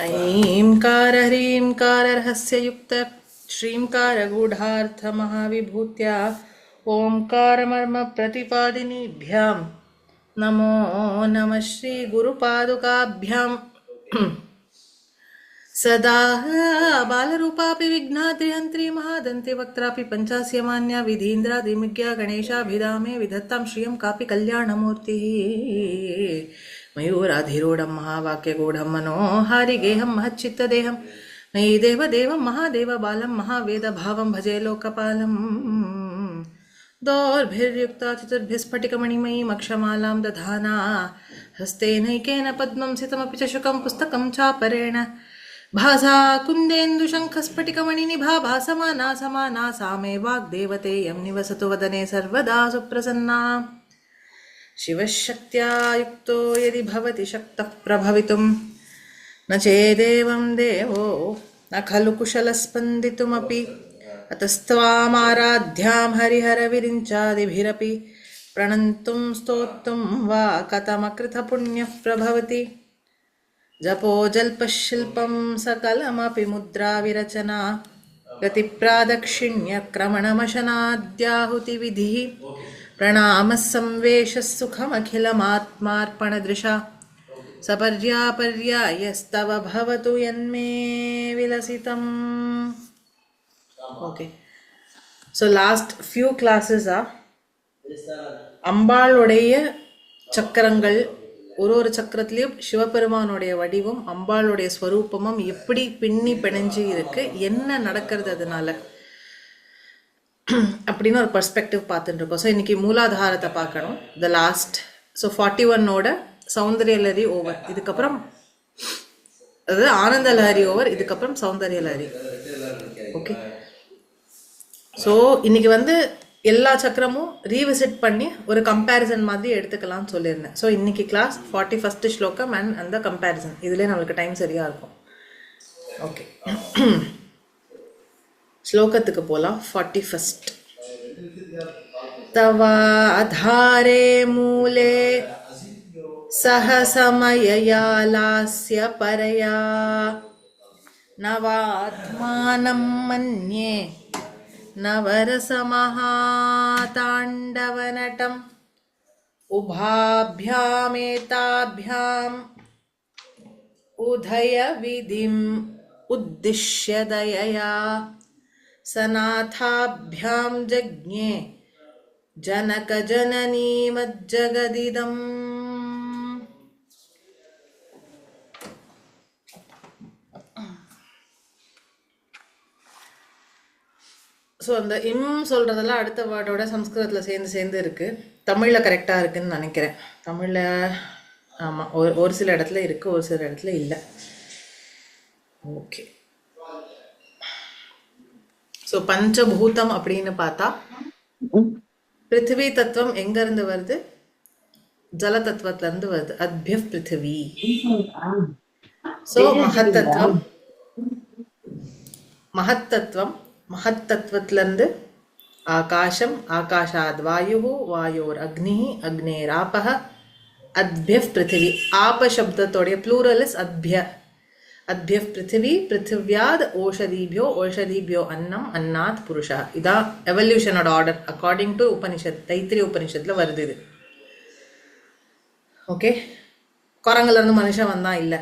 ऐंकार ह्रींकार रहस्य युक्त श्रींकार गूढ़ार्थ महाविभूत्या ओंकार मर्म प्रतिपादिनीभ्यां नमो नमः श्री गुरुपादुकाभ्यां सदा बालरूपापि विघ्नाद्रिहन्त्री महादन्ते वक्त्रापि पञ्चास्य मान्या विधीन्द्रादिमिज्ञा गणेशाभिधामे विधत्तां श्रियं कापि कल्याणमूर्तिः मयूराधिरूढं महावाक्यगूढं मनोहारिगेहं महच्चित्तदेहं मयि देवदेवं महादेवबालं महावेदभावं भजे लोकपालम् दोर्भिर्युक्ता चतुर्भिस्फटिकमणिमयीम् अक्षमालां दधाना हस्तेनैकेन पद्मं सितमपि च शुकं पुस्तकं चापरेण भासा कुन्देन्दुशङ्खस्फटिकमणिनिभा भासमाना समाना सा मे वाग्देवतेयं निवसतु वदने सर्वदा सुप्रसन्ना शिवशक्त्या युक्तो यदि भवति शक्तः प्रभवितुं न चेदेवं देवो न खलु कुशलस्पन्दितुमपि अतस्त्वामाराध्यां हरिहरविरिञ्चादिभिरपि प्रणन्तुं स्तोतुं वा कथमकृतपुण्यः प्रभवति जपो जल्पशिल्पं सकलमपि मुद्राविरचना गतिप्रादक्षिण्यक्रमणमशनाद्याहुतिविधिः प्रणामः संवेशः सुखमखिलमात्मार्पणदृशा सपर्यापर्यायस्तव भवतु यन्मे विलसितम्. Okay, so last few classes are அம்பாளுடைய சக்கரங்கள், ஒரு சக்கரத்திலையும் சிவபெருமானுடைய வடிவம் அம்பாளுடைய ஸ்வரூபமும் எப்படி பின்னி பிணைஞ்சு இருக்கு, என்ன நடக்கிறது அதனால அப்படின்னு ஒரு பெர்ஸ்பெக்டிவ் பார்த்துட்டு இருக்கோம். ஸோ இன்னைக்கு மூலாதாரத்தை பார்க்கணும். The last so 41ஓட Soundarya Lahari over, இதுக்கப்புறம் அதாவது ஆனந்த லஹரி ஓவர், இதுக்கப்புறம் சௌந்தர்ய லஹரி. ஓகே, ஸோ இன்னைக்கு வந்து எல்லா சக்கரமும் ரீவிசிட் பண்ணி ஒரு கம்பேரிசன் மாதிரி எடுத்துக்கலாம்னு சொல்லியிருந்தேன். ஸோ இன்னைக்கு கிளாஸ் 41st ஸ்லோகம் அண்ட் அந்த கம்பேரிசன், இதுலேயே நம்மளுக்கு டைம் சரியாக இருக்கும். ஓகே, ஸ்லோகத்துக்கு போகலாம். 41st. தவா அதாரே மூலே சஹசமயயா லாஸ்ய பரயா நவாத்மானம் மன்யே நவரசமஹாதாண்டவநடம் உபாभ्यामेताभ्याम् உதயவிதிம் உத்திஷ்ய தயயா சநாதாभ्यां ஜக்ஞே ஜனக ஜனனீமஜ்ஜகதிதம். ஸோ அந்த இம் சொல்கிறதெல்லாம் அடுத்த வேர்டோட சம்ஸ்கிருதத்தில் சேர்ந்து இருக்குது. தமிழில் கரெக்டாக இருக்குதுன்னு நினைக்கிறேன். தமிழில் ஆமாம், ஒரு சில இடத்துல இருக்குது, ஒரு சில இடத்துல இல்லை. ஓகே, ஸோ பஞ்சபூதம் அப்படின்னு பார்த்தா பிருத்திவி தத்துவம் எங்கேருந்து வருது? ஜல தத்துவத்திலேருந்து வருது. அத்பிய பிருத்திவி. So மகத்தத்துவம் மகத்தத்துவத்திலிருந்து ஆகாஷம், ஆகாஷாத் Vayu, வாயோர் Agni, அக்னேராபஹ, அத்பிய Prithvi. ஆப சப்தத்தோடைய plural is அத்பிய. அத்பிய பிருத்திவி, பிருத்திவியாத் ஓஷதிபியோ, ஓஷதிபியோ அன்னம், அன்னாத் புருஷா. இதான் எவல்யூஷனோட order according to Upanishad. Taittiriya உபனிஷத்தில் வருது இது. ஓகே, குரங்குலேருந்து மனுஷன் வந்தான் இல்லை.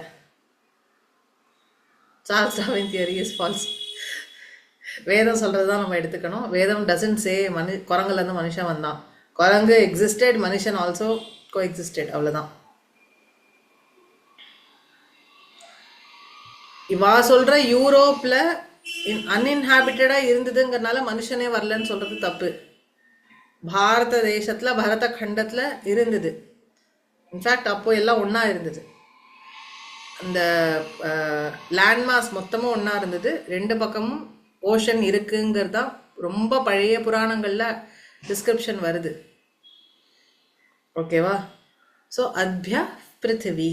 Charles Darwin theory is false. வேதம் சொல்கிறது தான் நம்ம எடுத்துக்கணும். வேதம் டசன்ட் சே குரங்குலேருந்து மனுஷன் வந்தான். குரங்கு எக்ஸிஸ்டட், மனுஷன் ஆல்சோ கோ எக்ஸிஸ்டட், அவ்வளோதான். இவா சொல்கிற யூரோப்பில் அன்இன்ஹாபிட்டடாக இருந்ததுங்கிறனால மனுஷனே வரலன்னு சொல்கிறது தப்பு. பாரத தேசத்தில், பரத கண்டத்தில் இருந்தது. இன்ஃபேக்ட் அப்போ எல்லாம் ஒன்றா இருந்தது. அந்த லேண்ட்மாஸ் மொத்தமும் ஒன்றா இருந்தது. ரெண்டு பக்கமும் ஓஷன் இருக்குங்கிறது தான் ரொம்ப பழைய புராணங்களில் டிஸ்கிரிப்ஷன் வருது. ஓகேவா? ஸோ அத்பிய பிருத்திவி,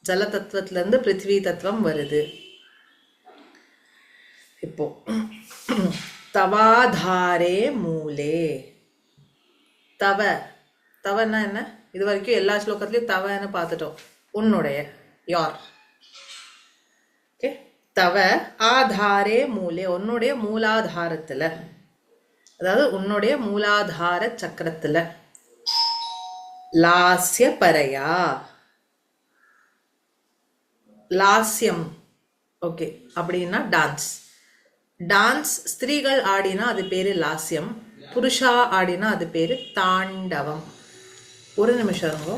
ஜல தத்துவத்திலேருந்து பிருத்திவி தத்துவம் வருது. இப்போ தவாதாரே மூலே. தவன்னா என்ன? இது வரைக்கும் எல்லா ஸ்லோகத்துலையும் தவன்னு பார்த்துட்டோம். உன்னுடைய, யார். தவ ஆதாரே மூலே, உன்னுடைய மூலாதாரத்துல, அதாவது உன்னுடைய மூலாதார சக்கரத்துல, லாஸ்ய பரையா, லாஸ்யம் ஓகே அப்படின்னா டான்ஸ். டான்ஸ் ஸ்திரீகள் ஆடினா அது பேரு லாஸ்யம், புருஷா ஆடினா அது பேரு தாண்டவம். ஒரு நிமிஷம் இருங்கோ.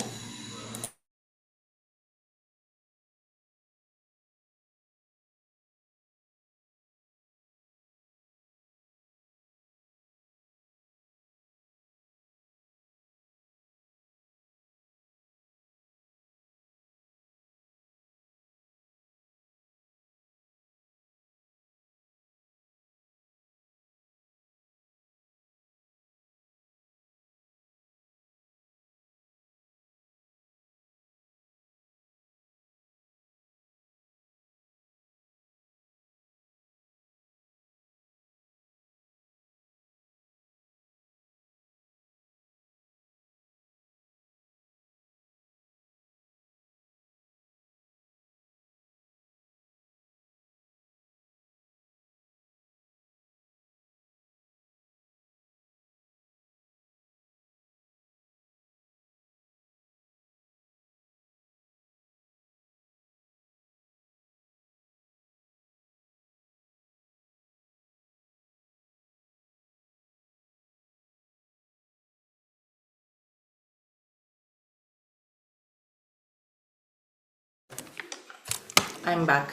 I am back.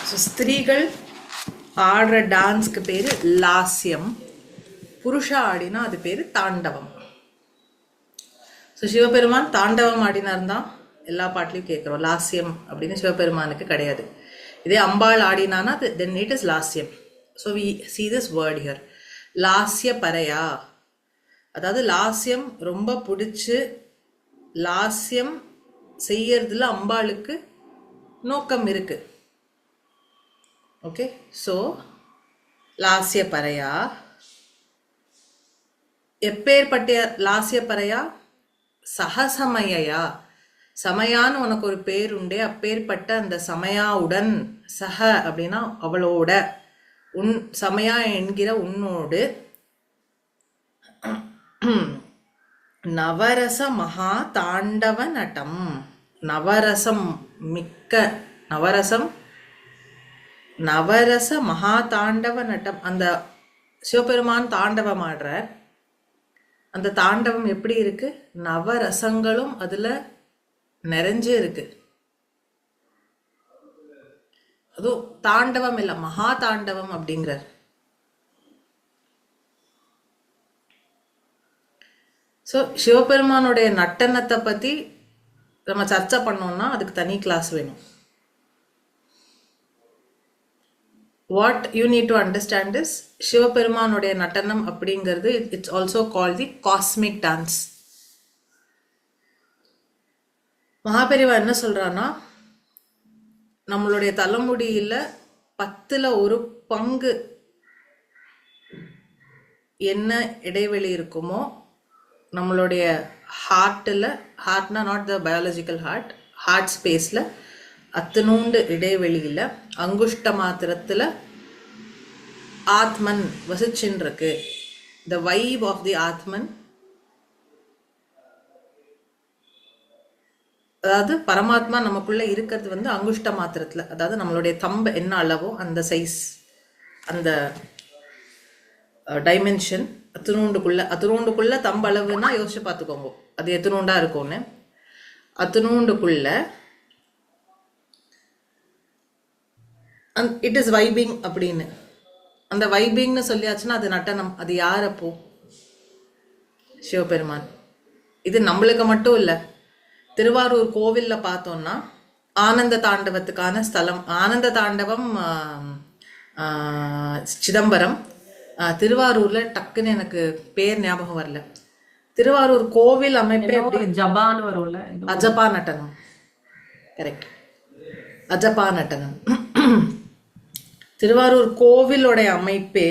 So, ஸ்திரீகள் ஆடுற டான்ஸ்க்கு பேரு லாஸ்யம், புருஷா ஆடினா அது பேரு தாண்டவம். ஸோ சிவபெருமான் தாண்டவம் ஆடினார் தான் எல்லா பாட்டிலையும் கேட்குறோம். லாஸ்யம் அப்படின்னு சிவபெருமானுக்கு கிடையாது. இதே அம்பாள் ஆடினானா தென் இட் இஸ் லாஸ்யம். So we see this word here, லாஸ்ய பரையா, அதாவது லாஸ்யம் ரொம்ப பிடிச்சி லாஸ்யம் செய்யறதுல அம்பாளுக்கு நோக்கம் இருக்கு. ஓகே, ஸோ லாஸ்ய பரையா, எப்பேற்பட்ட லாஸ்ய பரையா, சகசமயா, சமயான்னு உனக்கு ஒரு பேர் உண்டே, அப்பேற்பட்ட அந்த சமயாவுடன், சக அப்படின்னா அவளோட, உன் சமயா என்கிற உன்னோடு, நவரச மகா தாண்டவ நடம், நவரசம் மிக்க, நவரசம் நவரச மகா தாண்டவ நட்டம், அந்த சிவபெருமான் தாண்டவம் ஆடுற அந்த தாண்டவம் எப்படி இருக்கு, நவரசங்களும் அதுல நிறைஞ்சே இருக்கு. அதுவும் தாண்டவம் இல்ல, மகா தாண்டவம் அப்படிங்கிறார். ஸோ சிவபெருமானுடைய நட்டனத்தை பத்தி நம்ம சர்ச்சை பண்ணோம்னா அதுக்கு தனி கிளாஸ் வேணும். What you need to understand is, சிவபெருமானுடைய நட்டனம் அப்படிங்கிறது it's also called the cosmic dance. Maha Periyava என்ன சொல்றான்னா, நம்மளுடைய தலைமுடியில 1/10 என்ன இடைவெளி இருக்குமோ, நம்மளுடைய ஹார்ட்டில், ஹார்ட்னா not the biological heart, heart ஸ்பேஸில் அத்தனூண்டு இடைவெளியில் அங்குஷ்ட மாத்திரத்தில் ஆத்மன் வசிச்சுன்னு இருக்கு. த வைப் ஆஃப் தி ஆத்மன், அதாவது பரமாத்மா நமக்குள்ள இருக்கிறது அங்குஷ்ட மாத்திரத்தில், அதாவது நம்மளுடைய தம்பு என்ன அளவோ அந்த சைஸ், அந்த டைமென்ஷன், அத்துணூண்டுக்குள்ள தம்பளவுன்னா யோசிச்சு பார்த்துக்கோங்க அது எத்தனூண்டா இருக்கும்னு. அத்துணூண்டுக்குள்ள இட் இஸ் வைபிங் அப்படின்னு, அந்த வைபிங்னு சொல்லியாச்சுன்னா அது நட்டனம். அது யார் அப்போ? சிவபெருமான். இது நம்மளுக்கு மட்டும் இல்லை, திருவாரூர் கோவில்ல பார்த்தோம்னா ஆனந்த தாண்டவத்துக்கான ஸ்தலம், ஆனந்த தாண்டவம் சிதம்பரம், திருவாரூர்ல டக்குன்னு எனக்கு பேர் ஞாபகம் வரல, திருவாரூர் கோவில் அமைப்பே ஜபான்னு வரும்ல, அஜபா நட்டனம், கரெக்ட், அஜபா நட்டனம். திருவாரூர் கோவிலோடைய அமைப்பே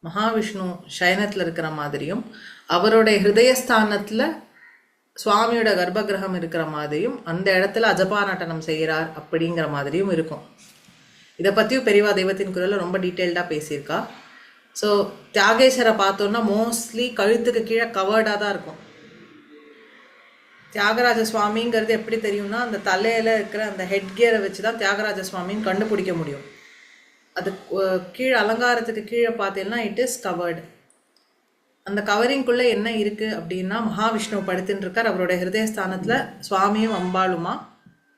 மகாவிஷ்ணு சயனத்துல இருக்கிற மாதிரியும், அவருடைய ஹிருதயஸ்தானத்துல சுவாமியோட கர்ப்பகிரகம் இருக்கிற மாதிரியும் அந்த இடத்துல அஜபா நடனம் செய்கிறார் அப்படிங்கிற மாதிரியும் இருக்கும். இதை பற்றியும் பெரியவா தெய்வத்தின் குரலில் ரொம்ப டீட்டெயில்டாக பேசியிருக்கா. ஸோ தியாகேஸ்வரை பார்த்தோன்னா மோஸ்ட்லி கழுத்துக்கு கீழே கவர்டாக தான் இருக்கும். தியாகராஜ சுவாமிங்கிறது எப்படி தெரியும்னா அந்த தலையில் இருக்கிற அந்த ஹெட் கியரை வச்சு தான் தியாகராஜ சுவாமின்னு கண்டுபிடிக்க முடியும். அது கீழே அலங்காரத்துக்கு கீழே பார்த்தீங்கன்னா இட் இஸ் கவர்டு. அந்த கவரிங்குள்ளே என்ன இருக்குது அப்படின்னா மகாவிஷ்ணு படுத்துன்னு இருக்கார். அவருடைய ஹிருதயஸ்தானத்தில் சுவாமியும் அம்பாளுமா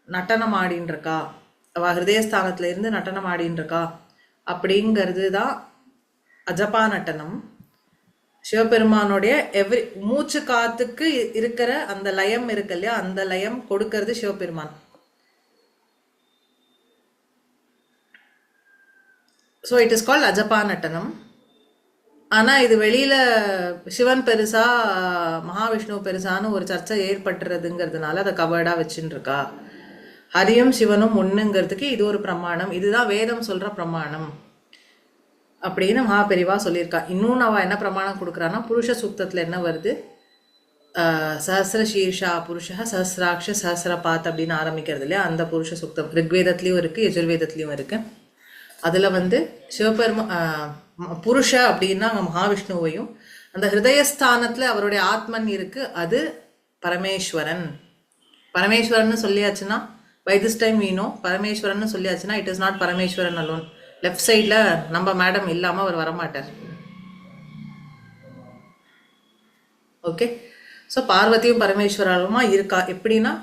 நடனம் ஆடின்னு இருக்கா. அவள் ஹிருதயஸ்தானத்தில் இருந்து நடனம் ஆடின்னு இருக்கா அப்படிங்கிறது தான் அஜபா நடனம். சிவபெருமானுடைய மூச்சு காத்துக்கு இருக்கிற அந்த லயம் இருக்கு இல்லையா, அந்த லயம் கொடுக்கறது Sivaperuman. So it is called அஜபா நடனம். ஆனால் இது வெளியில் சிவன் பெருசா மகாவிஷ்ணு பெருசான்னு ஒரு சர்ச்சை ஏற்பட்டுறதுங்கிறதுனால அதை கவர்டாக வச்சுன்னு இருக்கா. ஹரியும் சிவனும் ஒன்றுங்கிறதுக்கு இது ஒரு பிரமாணம். இதுதான் வேதம் சொல்கிற பிரமாணம் அப்படின்னு மகாபெரிவா சொல்லியிருக்கா. இன்னும் அவள் என்ன பிரமாணம் கொடுக்குறான்னா புருஷ சூக்தத்தில் என்ன வருது, சஹசிர சீர்ஷா புருஷ சஹசிராட்ச சஹசிரபாத் அப்படின்னு ஆரம்பிக்கிறது இல்லையா, அந்த புருஷ சூக்தம் ரிக்வேதத்துலேயும் இருக்குது யஜுர்வேதத்துலேயும் இருக்குது. அதில் சிவபெருமா புருஷ அப்படின்னா அங்கே மகாவிஷ்ணுவையும் அந்த ஹிருதயஸ்தானத்தில் அவருடைய ஆத்மன் இருக்குது, அது பரமேஸ்வரன். பரமேஸ்வரன் சொல்லியாச்சுன்னா பை திஸ் டைம் வீணோ பரமேஸ்வரன் சொல்லியாச்சுன்னா it is not Parameswaran alone. Left சைடில் நம்ம மேடம் இல்லாமல் அவர் வரமாட்டார். ஓகே, ஸோ பார்வதியும் பரமேஸ்வராலுமா இருக்கா. எப்படின்னா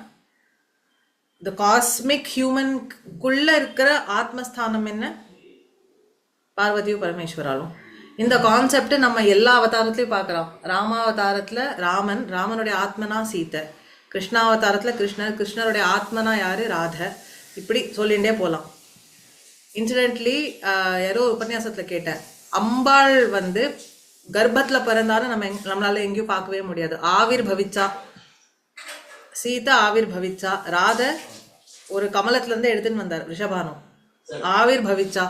இந்த காஸ்மிக் ஹியூமனுக்குள்ள இருக்கிற ஆத்மஸ்தானம் என்ன, பார்வதியும் பரமேஸ்வராலும். இந்த கான்செப்ட் நம்ம எல்லா அவதாரத்திலையும் பார்க்கலாம். ராமாவதாரத்தில் ராமனுடைய ஆத்மனா சீதை, கிருஷ்ணாவதாரத்தில் கிருஷ்ணருடைய ஆத்மனா யாரு, ராதை. இப்படி சொல்லிகிட்டே போகலாம். இன்சிடென்ட்லி யாரோ உபன்யாசத்தில் கேட்டேன், அம்பாள் கர்ப்பத்தில் பிறந்தாலும் நம்மளால எங்கேயும் பார்க்கவே முடியாது. ஆவிர் பவிச்சா, சீதா ஆவிர் பவிச்சா, ராதை ஒரு கமலத்துலேருந்து எடுத்துன்னு வந்தார் ரிஷபானம், ஆவிர் பவிச்சா.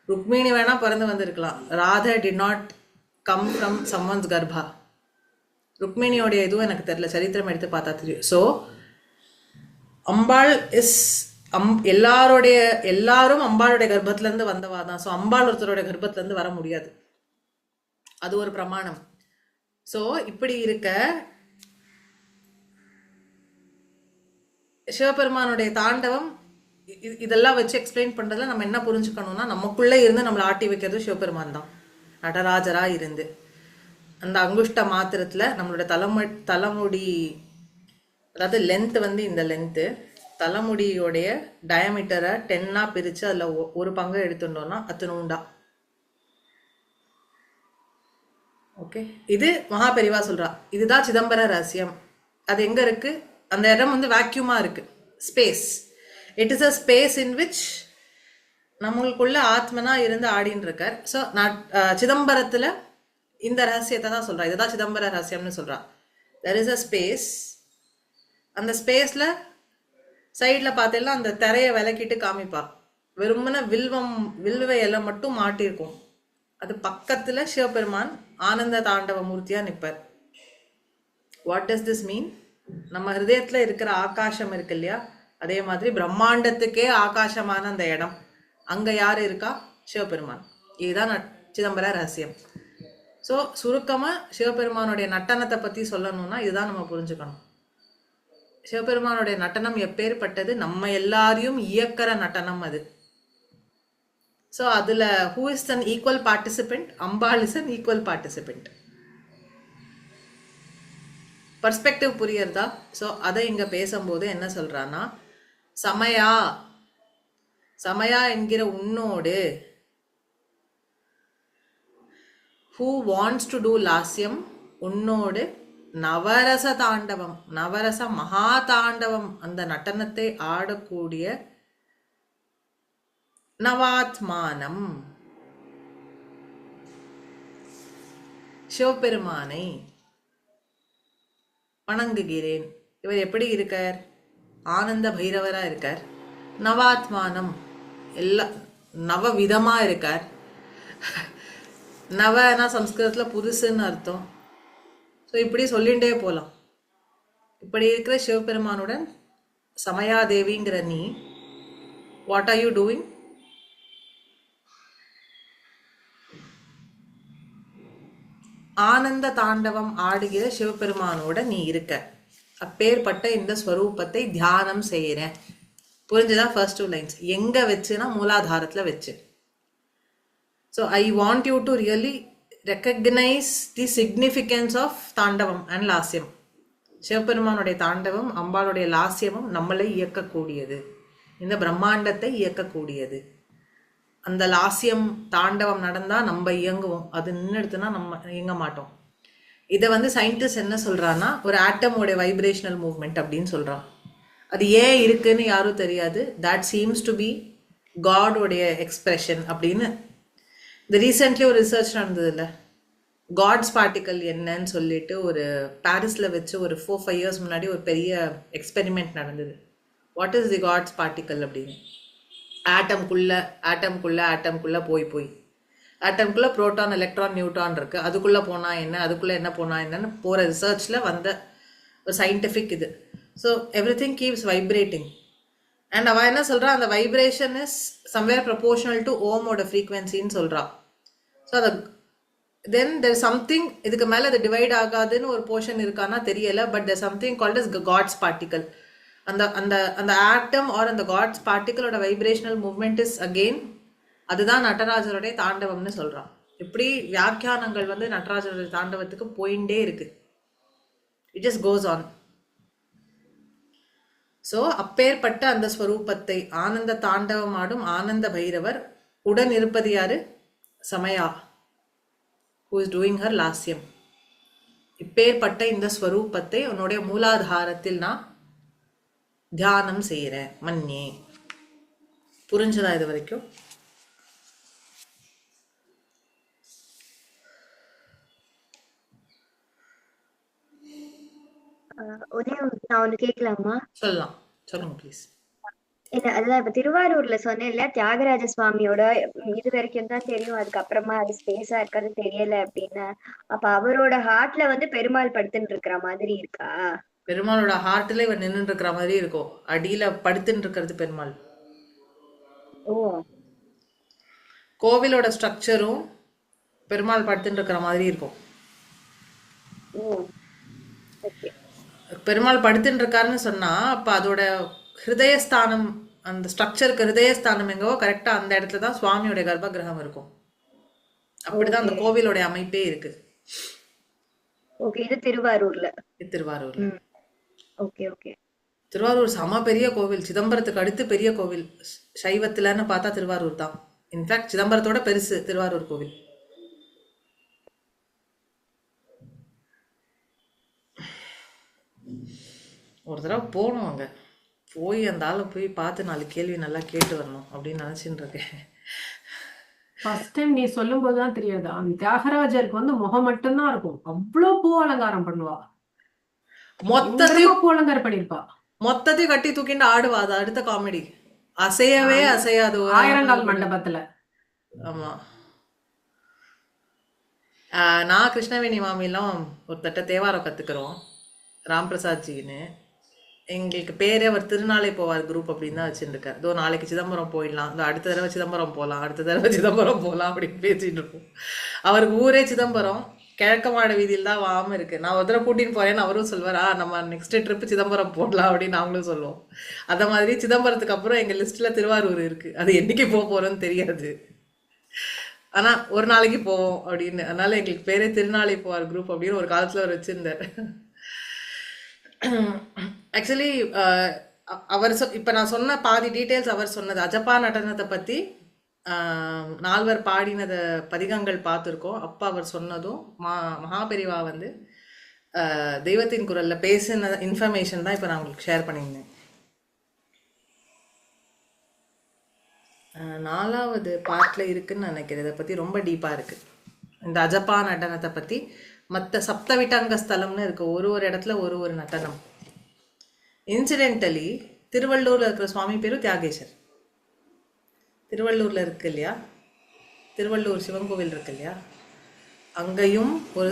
ருக்மிணி வேணா பிறந்து வந்திருக்கலாம், Radha did not come from someone's கர்ப்பா. ருக்மிணியோடைய இதுவும் எனக்கு தெரியல, சரித்திரம் எடுத்து பார்த்தா தெரியும். ஸோ அம்பாள் இஸ் எல்லாரும் அம்பாளுடைய கர்ப்பத்திலேருந்து வந்தவா தான். ஸோ அம்பாள் ஒருத்தருடைய கர்ப்பத்திலேருந்து வர முடியாது, அது ஒரு பிரமாணம். ஸோ இப்படி இருக்க சிவபெருமானுடைய தாண்டவம் இதெல்லாம் வச்சு எக்ஸ்பிளைன் பண்ணுறதுல நம்ம என்ன புரிஞ்சுக்கணும்னா, நமக்குள்ளே இருந்து நம்மளை ஆட்டி வைக்கிறது சிவபெருமான் தான். நடராஜராக இருந்து அந்த அங்குஷ்ட மாத்திரத்தில் நம்மளோட தலைமுடி, அதாவது லென்த்து இந்த லென்த்து, தலைமுடியோடைய டயமீட்டரை 10 பிரித்து அதில் ஒரு பங்கு எடுத்துட்டோம்னா அத்தனூண்டா. ஓகே, இது மகாபெரிவா சொல்கிறா. இதுதான் சிதம்பர ரகசியம். அது எங்கே இருக்குது, அந்த இடம் வேக்யூமாக இருக்குது, space. It is a space in which நம்மளுக்குள்ள ஆத்மனா இருந்து ஆடின்னு இருக்கார். ஸோ நான் சிதம்பரத்தில் இந்த ரகசியத்தை தான் சொல்கிறா. இதுதான் சிதம்பர ரகசியம்னு சொல்கிறா. There is a space. அந்த ஸ்பேஸில் சைடில் பார்த்தேன்னா அந்த திரையை விளக்கிட்டு காமிப்பா. வெறுமன வில்வ இலை மட்டும் மாட்டிருக்கும். அது பக்கத்தில் சிவபெருமான் ஆனந்த தாண்டவ மூர்த்தியாக நிற்பார். What does this mean? நம்ம ஹிருதயத்தில் இருக்கிற ஆகாசம் இருக்கு இல்லையா, அதே மாதிரி பிரம்மாண்டத்துக்கே ஆகாசமான அந்த இடம், அங்கே யார் இருக்கா? சிவபெருமான். இதுதான் சிதம்பர ரகசியம். ஸோ சுருக்கமாக சிவபெருமானுடைய நட்டனத்தை பற்றி சொல்லணும்னா இதுதான் நம்ம புரிஞ்சுக்கணும். சிவபெருமானுடைய நட்டனம் எப்பேற்பட்டது, நம்ம எல்லாரையும் இயக்கிற நட்டனம் அது. ஸோ அதில் who is an equal participant? Ambal is an equal participant. Perspective புரியறதா? ஸோ அதை இங்கே பேசும்போது என்ன சொல்கிறான்னா, சமயா என்கிற உன்னோடு who wants to do லாஸ்யம், உன்னோடு நவரச தாண்டவம், நவரச மகா தாண்டவம், அந்த நடனத்தை ஆடக்கூடிய நவாத்மானம் சிவபெருமானை வணங்குகிறேன். இவர் எப்படி இருக்கார்? ஆனந்த பைரவரா இருக்கார். நவாத்மானம், எல்லா நவவிதமா இருக்கார். நவனா சம்ஸ்கிருதத்தில் புதுசுன்னு அர்த்தம். ஸோ இப்படி சொல்லிகிட்டே போகலாம். இப்படி இருக்கிற சிவபெருமானுடன் சமயாதேவிங்கிற நீ வாட் ஆர் யூ டூயிங்? ஆனந்த தாண்டவம் ஆடுகிற சிவபெருமானோட நீ இருக்க. அப்பேற்பட்ட இந்த ஸ்வரூபத்தை தியானம் செய்யறேன். புரிஞ்சுதா? ஃபர்ஸ்ட் 2 லைன்ஸ் எங்க வச்சுன்னா மூலாதாரத்துல வச்சு. So I want you to really recognise the significance of tandavam and lasyam. சிவபெருமானுடைய தாண்டவம் அம்பாளுடைய லாஸ்யமும் நம்மளை இயக்கக்கூடியது, இந்த பிரம்மாண்டத்தை இயக்கக்கூடியது. அந்த லாஸ்யம் தாண்டவம் நடந்தா நம்ம இயங்குவோம், அது நின்றுடுத்துனா நம்ம இயங்க மாட்டோம். இதை வந்து சயின்டிஸ்ட் என்ன சொல்றான்னா ஒரு ஆட்டமோட வைப்ரேஷனல் மூவ்மெண்ட் அப்படின்னு சொல்றான். அது ஏன் இருக்குன்னு யாரும் தெரியாது. தட் சீம்ஸ் டு பி காடோடைய எக்ஸ்பிரஷன் அப்படின்னு. இந்த ரீசெண்ட்லி ஒரு ரிசர்ச் நடந்தது இல்லை, காட்ஸ் பார்ட்டிக்கல் என்னன்னு சொல்லிட்டு ஒரு பாரிஸில் வச்சு ஒரு 4-5 இயர்ஸ் முன்னாடி ஒரு பெரிய எக்ஸ்பெரிமெண்ட் நடந்தது. What is the god's particle அப்படின்னு. ஆட்டம்குள்ளே போய் ஆட்டம்குள்ளே புரோட்டான் எலக்ட்ரான் நியூட்ரான் இருக்குது, அதுக்குள்ளே போனால் என்ன, அதுக்குள்ளே என்ன போனால் என்னன்னு போகிற ரிசர்ச்சில் வந்த ஒரு சயின்டிஃபிக் இது. So every thing keeps vibrating. And அவள் என்ன சொல்கிறா, அந்த vibration is somewhere proportional to ஓமோட ஃப்ரீக்வன்சின்னு சொல்கிறா. ஸோ அதை தென் தேர் சம்திங் இதுக்கு மேலே அது டிவைட் ஆகாதுன்னு ஒரு போர்ஷன் இருக்கான்னா தெரியலை. But there something called is God's particle. அந்த அந்த அந்த ஆட்டம் ஆர் அந்த காட்ஸ் பார்ட்டிக்கலோட வைப்ரேஷனல் மூவ்மெண்ட் இஸ் அகெயின் அதுதான் நடராஜருடைய தாண்டவம்னு சொல்கிறான். இப்படி வியாக்கியானங்கள் வந்து நடராஜருடைய தாண்டவத்துக்கு போயிட்டே இருக்கு. It just goes on. So அப்பேற்பட்ட அந்த ஸ்வரூபத்தை ஆனந்த தாண்டவம் ஆடும் ஆனந்த பைரவர் உடன் இருப்பது யாரு? சமயா, who is doing her லாஸ்யம். இப்பேற்பட்ட இந்த ஸ்வரூபத்தை உன்னுடைய மூலாதாரத்தில் நான் தியானம் செய்யறேன் மன்னியே. புரிஞ்சதா இது வரைக்கும்? நான் ஒண்ணு கேட்கலாமா? சொல்லலாம், சொல்லுங்க ப்ளீஸ். இல்ல அதுதான் இப்ப திருவாரூர்ல சொன்னேன் இல்ல, தியாகராஜ சுவாமியோட இது வரைக்கும் தான் தெரியும், அதுக்கப்புறமா அது ஸ்பேஸா இருக்கிறது தெரியல அப்படின்னு. அப்ப அவரோட ஹார்ட்ல வந்து பெருமாள் படுத்துட்டு இருக்கிற மாதிரி இருக்கா? பெருமாளோட ஹார்ட்ல இவன் நின்று இருக்கிற மாதிரி இருக்கும், அடியில படுத்துட்டு இருக்கிறது பெருமாள். ஓ, கோவிலோட ஸ்ட்ரக்சரும் பெருமாள் படுத்துட்டு இருக்கிற மாதிரி இருக்கும். பெருமாள் படுத்துட்டு இருக்காருன்னு சொன்னா அப்ப அதோட ஹிருதயஸ்தானம், அந்த ஸ்ட்ரக்சருக்கு ஹிருதயஸ்தானம் எங்கவோ கரெக்டா அந்த இடத்துல தான் சுவாமியோட கர்ப்ப கிரகம் இருக்கும். அப்படிதான் அந்த கோவிலோட அமைப்பே இருக்கு. ஓகே, இது திருவாரூர்ல. திருவாரூர்ல. Okay okay. திருவாரூர் சம பெரிய கோவில், சிதம்பரத்துக்கு அடுத்து பெரிய கோவில் சைவத்துலன்னு பார்த்தா திருவாரூர் தான். இன்ஃபேக்ட் சிதம்பரத்தோட பெருசு திருவாரூர் கோவில். ஒரு தடவை போகணும் அங்க, போய் அந்த ஆளை போய் பார்த்து 4 கேள்வி நல்லா கேட்டு வரணும் அப்படின்னு நினைச்சுட்டு இருக்கேன். ஃபர்ஸ்ட் டைம் நீ சொல்லும் போதுதான் தெரியாது, அந்த தியாகராஜருக்கு வந்து முகம் மட்டும்தான் இருக்கும், அவ்வளவு பூ அலங்காரம் பண்ணுவா, மொத்தத்தையும் பூ அலங்காரம் பண்ணிருப்பா, மொத்தத்தையும் கட்டி தூக்கிட்டு ஆடுவா. அது அடுத்த காமெடி, அசையவே அசையாது. ஆயிரங்கால் மண்டபத்துல. ஆமா, நான் கிருஷ்ணவேணி மாமிலாம் ஒரு தட்ட தேவாரம் கத்துக்கிறோம், ராம் பிரசாத் ஜின்னு. எங்களுக்கு பேரே அவர் திருநாளை போவார் குரூப் அப்படின்னு தான் வச்சுருக்கார். இதோ நாளைக்கு சிதம்பரம் போயிடலாம், இதோ அடுத்த தடவை சிதம்பரம் போகலாம், அடுத்த தடவை சிதம்பரம் போகலாம் அப்படின்னு பேசிட்டு இருக்கோம். அவருக்கு ஊரே சிதம்பரம், கிழக்க மாட வீதியில் தான் வாம இருக்கு. நான் ஒரு தடவை கூட்டின்னு போறேன்னு அவரும் சொல்வாரா, நம்ம நெக்ஸ்ட் ட்ரிப் சிதம்பரம் போடலாம் அப்படின்னு நாங்களும் சொல்லுவோம். அந்த மாதிரி சிதம்பரத்துக்கு அப்புறம் எங்க லிஸ்ட்ல திருவாரூர் இருக்கு. அது என்னைக்கு போக போறோன்னு தெரியாது, ஆனா ஒரு நாளைக்கு போவோம் அப்படின்னு. அதனால எங்களுக்கு பேரே திருநாளை போவார் குரூப் அப்படின்னு ஒரு காலத்துல அவர் வச்சிருந்தார். ஆக்சுவலி அவர் இப்போ நான் சொன்ன பாதி டீட்டெயில்ஸ் அவர் சொன்னது அஜப்பா நடனத்தை பற்றி. 4 பாடினத பதிகங்கள் பார்த்துருக்கோம். அப்போ அவர் சொன்னதும் மகாபெரிவா வந்து தெய்வத்தின் குரலில் பேசின இன்ஃபர்மேஷன் தான் இப்போ நான் உங்களுக்கு ஷேர் பண்ணியிருந்தேன். 4வது பார்ட்டில் இருக்குதுன்னு நினைக்கிறேன். இதை பற்றி ரொம்ப டீப்பாக இருக்குது இந்த அஜப்பா நடனத்தை பற்றி. மற்ற சப்தவிட்டங்க ஸ்தலம்னு இருக்கு, ஒரு இடத்துல ஒரு நடனம். இன்சிடென்டலி திருவள்ளூர்ல இருக்கிற சுவாமி பேரு தியாகேசர். திருவள்ளூர்ல இருக்கு இல்லையா, திருவள்ளூர் சிவன் கோவில் இருக்கு இல்லையா, அங்கேயும் ஒரு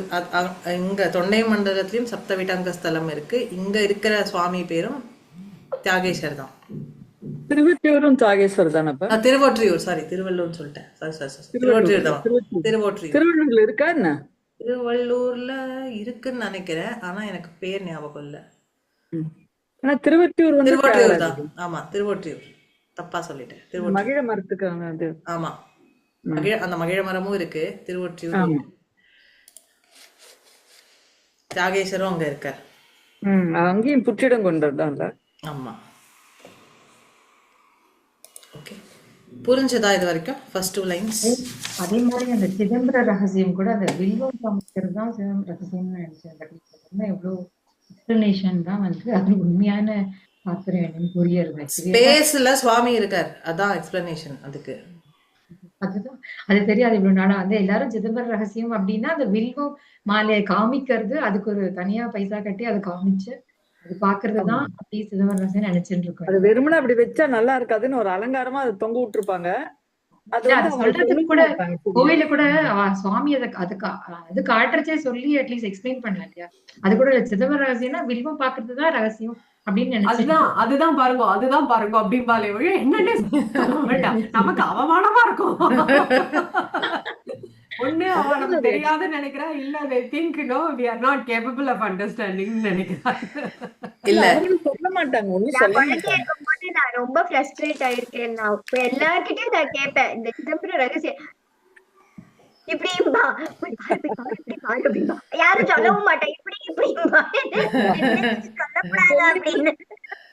இங்க தொண்டை மண்டலத்திலையும் சப்தவிடங்க ஸ்தலம் இருக்கு. இங்க இருக்கிற சுவாமி பேரும் தியாகேஸ்வர் தான். திருவொற்றியூரும் தியாகேஸ்வர் தானப்ப? திருவொற்றியூர், சாரி திருவள்ளூர்னு சொல்லிட்டேன். சாரி திருவொற்றியூர் தான். திருவொற்றியூர் திருவள்ளூர்ல இருக்கா என்ன? திருவள்ளூர்ல இருக்குன்னு நினைக்கிறேன், ஆனா எனக்கு பேர் ஞாபகம் இல்ல. ஆனா திருவொற்றியூர் வந்து திருவொற்றியூர் தான். ஆமா திருவொற்றியூர், தப்பா சொல்லிட்டேன். திருவொற்றியூர் மகிழ மரத்துக்கான அது. ஆமா, அந்த மகிழ மரமும் இருக்கு திருவொற்றியூர். ஆமா. தியாகேஸ்வரம் அங்க இருக்கார். அங்கேயும் புற்றிடம் கொண்டதுதான்ல. ஆமா. ஓகே, புரிஞ்சதா இது வரைக்கும் ஃபர்ஸ்ட் 2 லைன்ஸ்? அதே மாதிரி அந்த சிதம்பர ரகசியம் கூட அந்த வில்வம் காமிக்கிறது தான் சிதம்பர ரகசியம்னு நினைச்சேன். பட் எவ்வளவு எக்ஸ்பிளனேஷன் தான் வந்து அது உண்மையான தாத்பரியம் என்னன்னு புரியுது. ஸ்பேஸ்ல சுவாமி இருக்கார், அதான் எக்ஸ்பிளனேஷன். அதுக்கு அதுதான் அது தெரியாது இவ்வளவு நாளா. வந்து எல்லாரும் சிதம்பர ரகசியம் அப்படின்னா அந்த வில்வம் மாலையை காமிக்கிறது, அதுக்கு ஒரு தனியா பைசா கட்டி அதை காமிச்சு அது பாக்குறதுதான் அப்படி சிதம்பர ரகசியம் நினைச்சுட்டு இருக்கோம். அது வெறுமனே அப்படி வச்சா நல்லா இருக்காதுன்னு ஒரு அலங்காரமா அதை தொங்க விட்டுருப்பாங்க. அது இல்ல, வந்து அது அவங்க சொல்றதுக்கு சொல்லிக்க கூட மாட்டாங்க. கோவில கூட சுவாமி அது காட்டுறச்சே சொல்லி அட்லீஸ்ட் எக்ஸ்பிளைன் பண்ணலாம் இல்லையா? அது கூட இல்ல, சிதம்பர ரகசியம்னா வில்வம் பாக்குறதுதான் ரகசியம் அப்படின்னு நினைச்சு அதுதான் பாருங்க அப்படிம்பாலே ஒழிய என்னன்னே சொல்ல வேண்டாம். நமக்கு அவமானமா இருக்கும். ஒண்ணு அவன் நமக்கு தெரியாதுன்னு நினைக்கிறா, இல்ல they think no we are not capable of understanding நினைக்கிறா. இல்ல அவங்களும் சொல்ல மாட்டாங்க, ஒண்ணும் சொல்ல குழந்தையா மாட்டாங்க. இருக்கும்போது நான் ரொம்ப ஃப்ரஸ்ட்ரேட் ஆயிருக்கேன். நான் இப்ப எல்லார்கிட்டயும் நான் கேட்பேன், இந்த சிதம்பர ரகசியம் இப்படிம்பா அப்படிம்பா, யாரும் சொல்லவும் மாட்டேன். இப்படிம்பா சொல்லக்கூடாது அப்படின்னு.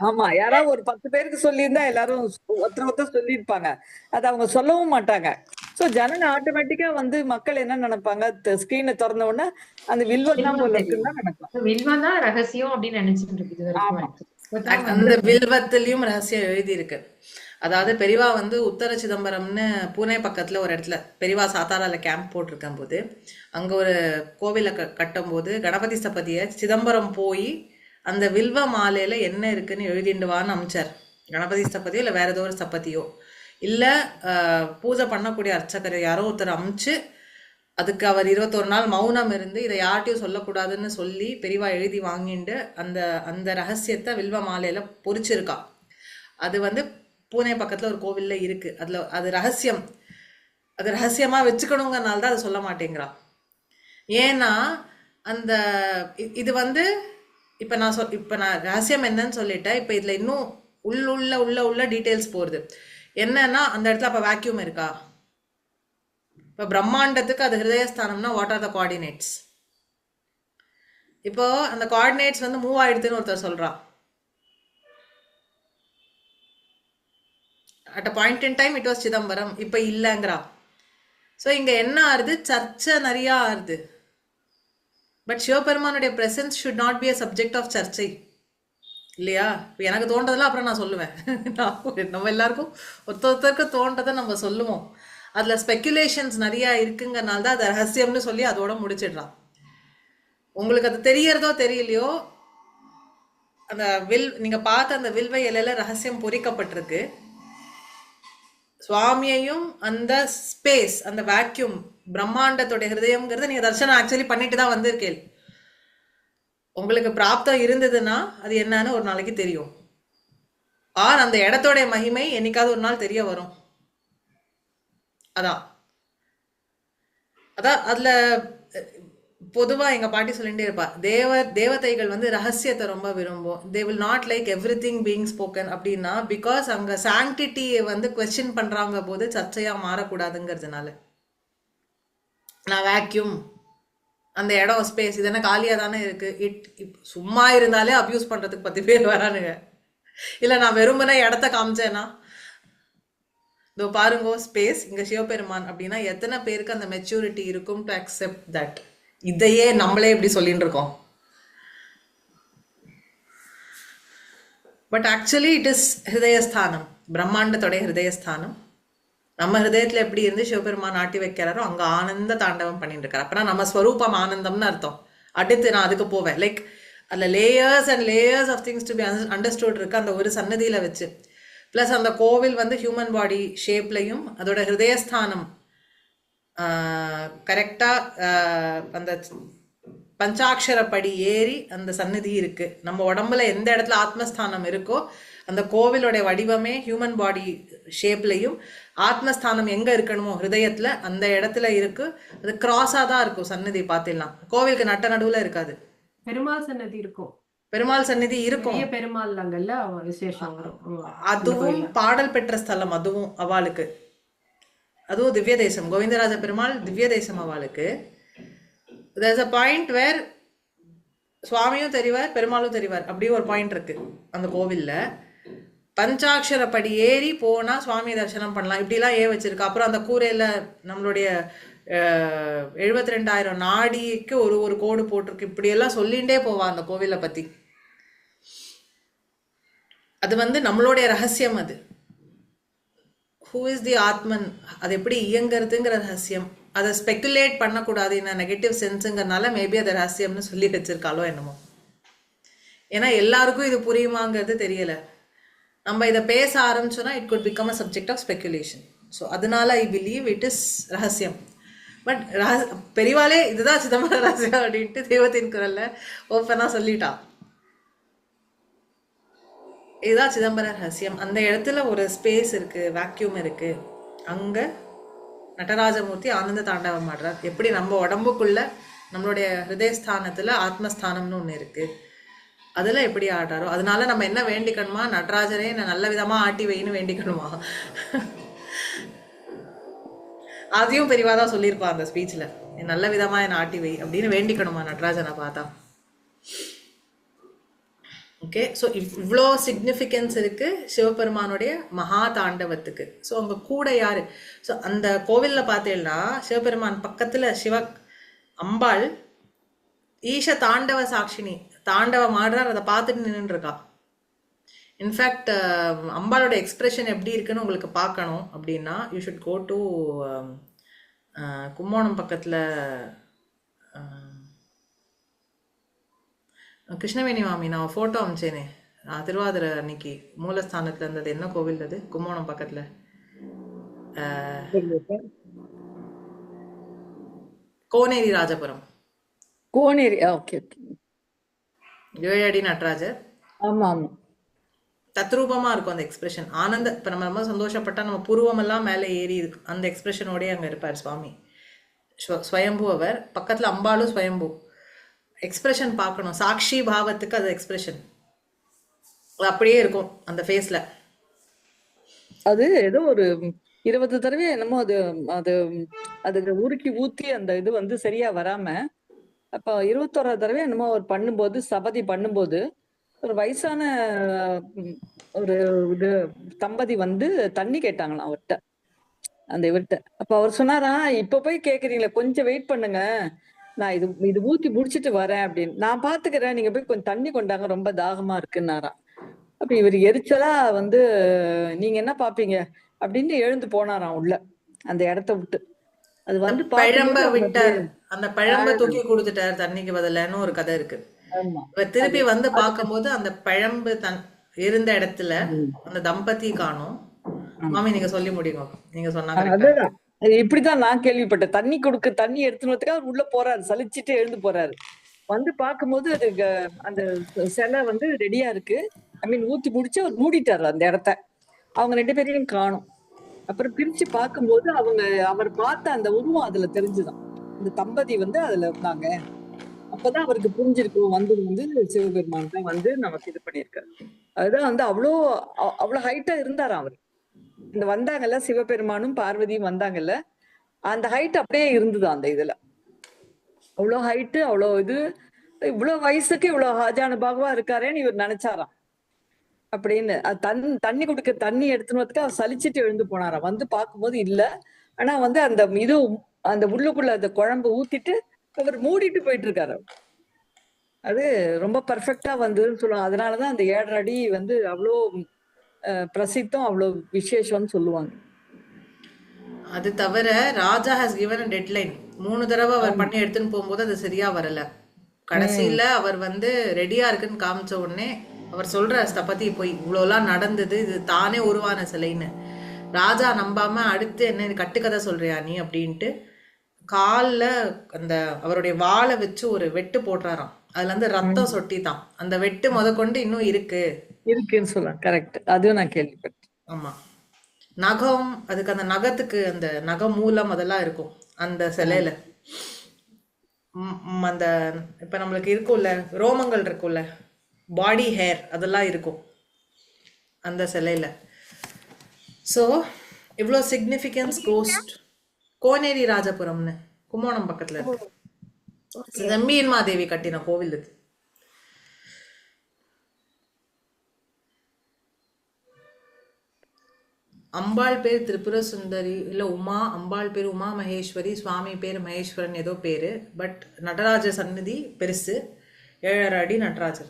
ஆமா, யாராவது ஒரு 10 பேருக்கு சொல்லியிருந்தா எல்லாரும் ஒருத்தர் சொல்லியிருப்பாங்க. அது அவங்க சொல்லவும் மாட்டாங்க. சோ ஜனங்க ஆட்டோமேட்டிக்கா வந்து மக்கள் என்ன நினைப்பாங்க, ஸ்கிரீனை திறந்த உடனே அந்த வில்வம் தான் போல இருக்குன்னு தான் நினைப்பாங்க. வில்வம் தான் ரகசியம் அப்படின்னு நினைச்சிட்டு இருக்கு இது வரைக்கும். அந்த வில்வத்திலயும் ரகசியம் எழுதி இருக்கு. அதாவது பெரியவா வந்து உத்தர சிதம்பரம்னு பூனே பக்கத்துல ஒரு இடத்துல பெரியவா சாத்தாரால கேம்ப் போட்டிருக்கும் போது அங்க ஒரு கோவிலை கட்டும் போது கணபதி ஸ்தபதிய சிதம்பரம் போய் அந்த வில்வ மாலையில என்ன இருக்குன்னு எழுதிண்டுவான்னு அமிச்சார். கணபதி ஸ்தபதியோ இல்லை வேற ஏதோ ஒரு ஸ்தபதியோ இல்லை பூஜை பண்ணக்கூடிய அர்ச்சகர் யாரோ ஒருத்தர் அமிச்சு அதுக்கு அவர் 21 நாள் மௌனம் இருந்து இதை யார்ட்டையும் சொல்லக்கூடாதுன்னு சொல்லி பெரியவா எழுதி வாங்கிட்டு அந்த அந்த ரகசியத்தை வில்வ மாலையில பொறிச்சிருக்கா. அது வந்து பூனே பக்கத்துல ஒரு கோவில்ல இருக்கு. அதுல அது ரகசியம், அது ரகசியமா வச்சுக்கணுங்கனால தான் அதை சொல்ல மாட்டேங்கிறா. ஏன்னா அந்த இது வந்து இப்ப நான் ரகசியம் என்னன்னு சொல்லிட்டேன். இப்ப இதுல இன்னும் உள்ள டீட்டெயில்ஸ் போறது என்னன்னா, அந்த இடத்துல அப்ப வேக்யூம் இருக்கா? இப்ப பிரம்மாண்டத்துக்கு அது ஹிருதயஸ்தானம்னா வாட் ஆர் த கோஆர்டினேட்ஸ்? இப்போ அந்த கோஆர்டினேட்ஸ் வந்து மூவ் ஆயிடுதுன்னு ஒருத்தர் சொல்றா. At a point in time it was Chidambaram, இப்ப இல்லைங்கிறா. ஸோ இங்க என்ன ஆறுது, சர்ச்சை நிறைய ஆறுது. பட் சிவபெருமானுடைய presence should not be a subject of சர்ச்சை இல்லையா? இப்போ எனக்கு தோன்றதெல்லாம் அப்புறம் நான் சொல்லுவேன். நம்ம எல்லாருக்கும் ஒருத்தருக்கு தோன்றதை நம்ம சொல்லுவோம். அதுல ஸ்பெக்குலேஷன்ஸ் நிறைய இருக்குங்கனால தான் அது ரகசியம்னு சொல்லி அதோட முடிச்சிடுறான். உங்களுக்கு அது தெரியறதோ தெரியலையோ, அந்த நீங்க பார்த்த அந்த வில்வ இலையில ரகசியம் பொறிக்கப்பட்டிருக்கு. சுவாமியையும் அந்த ஸ்பேஸ், அந்த வேக்யூம், பிரம்மாண்டத்தோட ஹிருதயம்ங்கிறத நீங்க தர்சனம் ஆக்சுவலி பண்ணிட்டு தான் வந்திருக்கேன். உங்களுக்கு பிராப்தம் இருந்ததுன்னா அது என்னன்னு ஒரு நாளைக்கு தெரியும். ஆர் அந்த இடத்தோட மகிமை என்னைக்காவது ஒரு நாள் தெரிய வரும். அதான் அதுல பொதுவா எங்க பாட்டி சொல்லிட்டே இருப்பா, தேவதைகள் வந்து ரகசியத்தை ரொம்ப விரும்பும். They will not like everything being spoken அப்படின்னா, பிகாஸ் அங்க சாங்டிட்டியை வந்து கொஸ்டின் பண்றாங்க போது சர்ச்சையா மாறக்கூடாதுங்கிறதுனால. நான் வேக்யூம், அந்த இடம் ஸ்பேஸ் இது என்ன காலியா தானே இருக்கு, சும்மா இருந்தாலே அபியூஸ் பண்றதுக்கு 10 பேர் வரானுங்க. இல்ல நான் வெறுமனே இடத்த காமிச்சேன்னா, இதோ பாருங்கோ ஸ்பேஸ், இங்க சிவபெருமான் அப்படின்னா எத்தனை பேருக்கு அந்த மெச்சூரிட்டி இருக்கும் டு அக்செப்ட் தட்? இதையே நம்மளே இப்படி சொல்லிட்டு இருக்கோம். பட் ஆக்சுவலி இட் இஸ் ஹிருதயஸ்தானம், பிரம்மாண்டத்தோடைய ஹிருதயஸ்தானம். நம்ம ஹிருதயத்துல எப்படி இருந்து சிவபெருமான் ஆட்டி வைக்கிறாரோ அங்க ஆனந்த தாண்டவம் பண்ணிட்டு இருக்காரு. அப்பனா நம்ம ஸ்வரூபம் ஆனந்தம்னு அர்த்தம். அடுத்து நான் அதுக்கு போவேன். லைக் அதுல layers and layers of things to be understood இருக்கு அந்த ஒரு சன்னதியில வச்சு. பிளஸ் அந்த கோவில் வந்து ஹியூமன் பாடி ஷேப்லையும் அதோட ஹிருதயஸ்தானம் கரெக்டாக அந்த பஞ்சாட்சரப்படி ஏறி அந்த சந்நிதி இருக்கு. நம்ம உடம்புல எந்த இடத்துல ஆத்மஸ்தானம் இருக்கோ அந்த கோவிலோடைய வடிவமே ஹியூமன் பாடி ஷேப்லையும் ஆத்மஸ்தானம் எங்க இருக்கணுமோ ஹிருதயத்துல அந்த இடத்துல இருக்கு. அது கிராஸா தான் இருக்கும் சந்நிதி. பார்த்திடலாம், கோவிலுக்கு நட்ட நடுவுல இருக்காது. பெருமாள் சன்னதி இருக்கும், பெருமாள் சந்நிதி இருக்கும். பெரிய பெருமாள் அங்கல்ல விசேஷம் வரும். அதுவும் பாடல் பெற்ற ஸ்தலம். அதுவும் அவளுக்கு, அதுவும் திவ்ய தேசம். கோவிந்தராஜ பெருமாள் திவ்ய தேசம் அவளுக்கு. there's a point where சுவாமியும் தெரிவார் பெருமாளும் தெரிவார். அப்படியே ஒரு பாயிண்ட் இருக்கு அந்த கோவில்ல. பஞ்சாட்சரப்படி ஏறி போனா சுவாமி தரிசனம் பண்ணலாம். இப்படிலாம் வச்சிருக்கா. அப்புறம் அந்த கூரையில நம்மளுடைய 72,000 நாடிக்கு ஒரு கோடு போட்டிருக்கு. இப்படி எல்லாம் சொல்லிண்டே போவா அந்த கோவிலை பத்தி. அது நம்மளுடைய ரகசியம். அது ஹூ இஸ் தி ஆத்மன், அது எப்படி இயங்குறதுங்கிற ரகசியம். அதை ஸ்பெக்குலேட் பண்ணக்கூடாது இந்த நெகட்டிவ் சென்ஸுங்கிறதுனால மேபி அதை ரகசியம்னு சொல்லி வச்சிருக்காளோ என்னமோ. ஏன்னா எல்லாருக்கும் இது புரியுமாங்கிறது தெரியல. நம்ம இதை பேச ஆரம்பிச்சோன்னா it could become a subject of speculation. So அதனால ஐ பிலீவ் இட் இஸ் ரகசியம். பட் பெரியவாளே இதுதான் சிதம்பர ரகசியம் அப்படின்ட்டு தெய்வத்தின் குரல்ல ஓப்பனா சொல்லிட்டா. இதுதான் சிதம்பர ரகசியம். அந்த இடத்துல ஒரு ஸ்பேஸ் இருக்கு, வேக்யூம் இருக்கு. அங்க நடராஜமூர்த்தி ஆனந்த தாண்டவம் ஆடுறார். எப்படி நம்ம உடம்புக்குள்ள நம்மளுடைய ஹிருதயஸ்தானத்துல ஆத்மஸ்தானம்னு ஒண்ணு இருக்கு, அதுல எப்படி ஆடுறாரோ. அதனால நம்ம என்ன வேண்டிக்கணுமா, நடராஜரே நான் நல்ல விதமா ஆட்டி வைன்னு வேண்டிக்கணுமா. அதையும் பெரியவாதான் சொல்லியிருப்பா அந்த ஸ்பீச்ல, நல்ல விதமா என்ன ஆட்டி வை அப்படின்னு வேண்டிக்கணுமா நடராஜனை பார்த்தா. ஓகே, ஸோ இவ்வளோ சிக்னிஃபிகன்ஸ் இருக்கு சிவபெருமானுடைய மகா தாண்டவத்துக்கு. ஸோ அங்கே கூட யாரு, ஸோ அந்த கோவிலில் பார்த்தீங்கன்னா சிவபெருமான் பக்கத்தில் அம்பாள் ஈஷ தாண்டவ சாட்சினி தாண்டவம் ஆடுறார். அதை பார்த்துட்டு நின்றுருக்கா. இன்ஃபேக்ட் அம்பாளோட எக்ஸ்பிரஷன் எப்படி இருக்குன்னு உங்களுக்கு பார்க்கணும் அப்படின்னா you should go to Kumbakonam பக்கத்தில் கிருஷ்ணவேணி மாமி நான் ஃபோட்டோ அமிச்சேனே திருவாதிரை அன்னைக்கு மூலஸ்தானத்தில் இருந்தது. என்ன கோவில் அது? கும்போணம் பக்கத்தில் கோனேரி ராஜபுரம். Koneri, okay okay. 7 அடி நடராஜர். ஆமா ஆமா, தத்ரூபமா இருக்கும் அந்த எக்ஸ்பிரஷன். ஆனந்த இப்போ நம்ம ரொம்ப சந்தோஷப்பட்டா நம்ம புருவமெல்லாம் மேலே ஏறி இருக்கு. அந்த எக்ஸ்பிரஷனோடய அங்கே இருப்பார் சுவாமி. ஸ்வயம்பு அவர் பக்கத்தில், அம்பாளும் ஸ்வயம்பு. எக்ஸ்பிரஷன் பார்க்கணும். சாட்சி பாவத்துக்கு அது எக்ஸ்பிரஷன் அப்படியே இருக்கும் அந்த ஃபேஸ்ல. அது ஏதோ ஒரு 20 தடவை என்னமோ அது அது அதுக்கு உருக்கி ஊத்தி அந்த இது சரியா வராம, அப்ப 21ஆவது தடவை என்னமோ அவர் பண்ணும்போது, சபதி பண்ணும்போது, ஒரு வயசான ஒரு இது தம்பதி தண்ணி கேட்டாங்களாம் அவர்கிட்ட, அந்த இவர்கிட்ட. அப்ப அவர் சொன்னாரா, இப்ப போய் கேக்குறீங்களே, கொஞ்சம் வெயிட் பண்ணுங்க, நான் இது ஊத்தி முடிச்சிட்டு வரேன் அப்படின்னு. நான் பாத்துக்கிறேன், நீங்க போய் கொஞ்சம் தண்ணி கொண்டாங்க, ரொம்ப தாகமா இருக்குன்னாராம். அப்ப இவர் எரிச்சலா நீங்க என்ன பாப்பீங்க அப்படின்னு எழுந்து போனாராம் உள்ள அந்த இடத்த விட்டு. அது பழம்ப விட்டார், அந்த பழம்ப தூக்கி கொடுத்துட்டார் தண்ணிக்கு பதிலன்னு ஒரு கதை இருக்கு. திருப்பி பார்க்கும்போது அந்த பழம்பு இருந்த இடத்துல அந்த தம்பதி காணும். மாமி நீங்க சொல்லி முடியுங்க, நீங்க சொன்னாங்க. இப்படிதான் நான் கேள்விப்பட்டேன். தண்ணி எடுத்துனதுக்காக அவர் உள்ள போறாரு, சலிச்சுட்டு எழுந்து போறாரு. பார்க்கும்போது அது அந்த சிலை ரெடியா இருக்கு. ஐ மீன் ஊத்தி முடிச்சு அவர் மூடிட்டாரு அந்த இடத்த. அவங்க 2 பேரையும் காணும். அப்புறம் பிரிச்சு பார்க்கும்போது அவர் பார்த்த அந்த உருவம் அதுல தெரிஞ்சுதான். இந்த தம்பதி அதுல இருந்தாங்க. அப்பதான் அவருக்கு புரிஞ்சிருக்கும் சிவபெருமான் தான் நமக்கு இது பண்ணியிருக்காரு. அதுதான் அவ்வளவு ஹைட்டா இருந்தாராம் அவர். இந்த வந்தாங்கல்ல சிவபெருமானும் பார்வதியும் வந்தாங்கல்ல, அந்த ஹைட் அப்படியே இருந்தது அந்த இதுல. அவ்வளோ ஹைட்டு, அவ்வளோ இது, இவ்வளவு வயசுக்கு இவ்வளவு ஹாஜானுபாகவா இருக்காரேன்னு இவர் நினைச்சாராம். அப்படின்னு தண்ணி கொடுக்க தண்ணி எடுத்துனதுக்கு அவர் சலிச்சுட்டு எழுந்து போனாராம். பார்க்கும்போது இல்ல, ஆனா அந்த இது அந்த உள்ளுக்குள்ள அந்த குழம்பு ஊத்திட்டு அவர் மூடிட்டு போயிட்டு இருக்காரு. அது ரொம்ப பர்ஃபெக்டா சொல்லுவாங்க. அதனாலதான் அந்த 7 அடி அவ்வளோ பிரசித்தம், அவ்வளவு விசேஷம்னு சொல்லுவாங்க. அது தவிர ராஜா ஹஸ் கிவன் a deadline. 3 தடவை அவர் பண்ணி எடுத்துன்னு போகும்போது அது சரியா வரல. கடைசியில அவர் ரெடியா இருக்குன்னு காமிச்ச உடனே அவர் சொல்ற ஸ்தபதி போய் இவ்வளோலாம் நடந்தது, இது தானே உருவான சிலைன்னு. ராஜா நம்பாம அடுத்து என்ன கட்டுக்கதை சொல்றியா நீ அப்படின்ட்டு கால்ல அந்த அவருடைய வாளை வச்சு ஒரு வெட்டு போடுறாராம். அதுல இருந்து ரத்தம் சொட்டிதான். அந்த வெட்டு கொண்டு இன்னும் இருக்கு. இருக்குன்னு சொல்லலாம். கரெக்ட். அதுவும் நான் கேள்விப்பட்டேன். ஆமா. நகம், அதுக்கு அந்த நகத்துக்கு அந்த நக மூலம் அதெல்லாம் இருக்கும் அந்த சிலையில. அந்த இப்ப நம்மளுக்கு இருக்கும்ல, ரோமங்கள் இருக்கும்ல, பாடி ஹேர் அதெல்லாம் இருக்கும் அந்த சிலையில. ஸோ இவ்வளோ சிக்னிஃபிகன்ஸ் கோஸ்ட். கோனேரி ராஜபுரம்னு கும்போணம் பக்கத்துல இருக்கு. செம்பியன்மாதேவி கட்டின கோவில் இது. அம்பாள் பேர் திரிபுர சுந்தரி, இல்லை உமா. அம்பாள் பேர் உமா மகேஸ்வரி, சுவாமி பேர் மகேஸ்வரன் ஏதோ பேர். பட் நடராஜர் சந்நிதி பெருசு, 7.5 அடி நடராஜர்.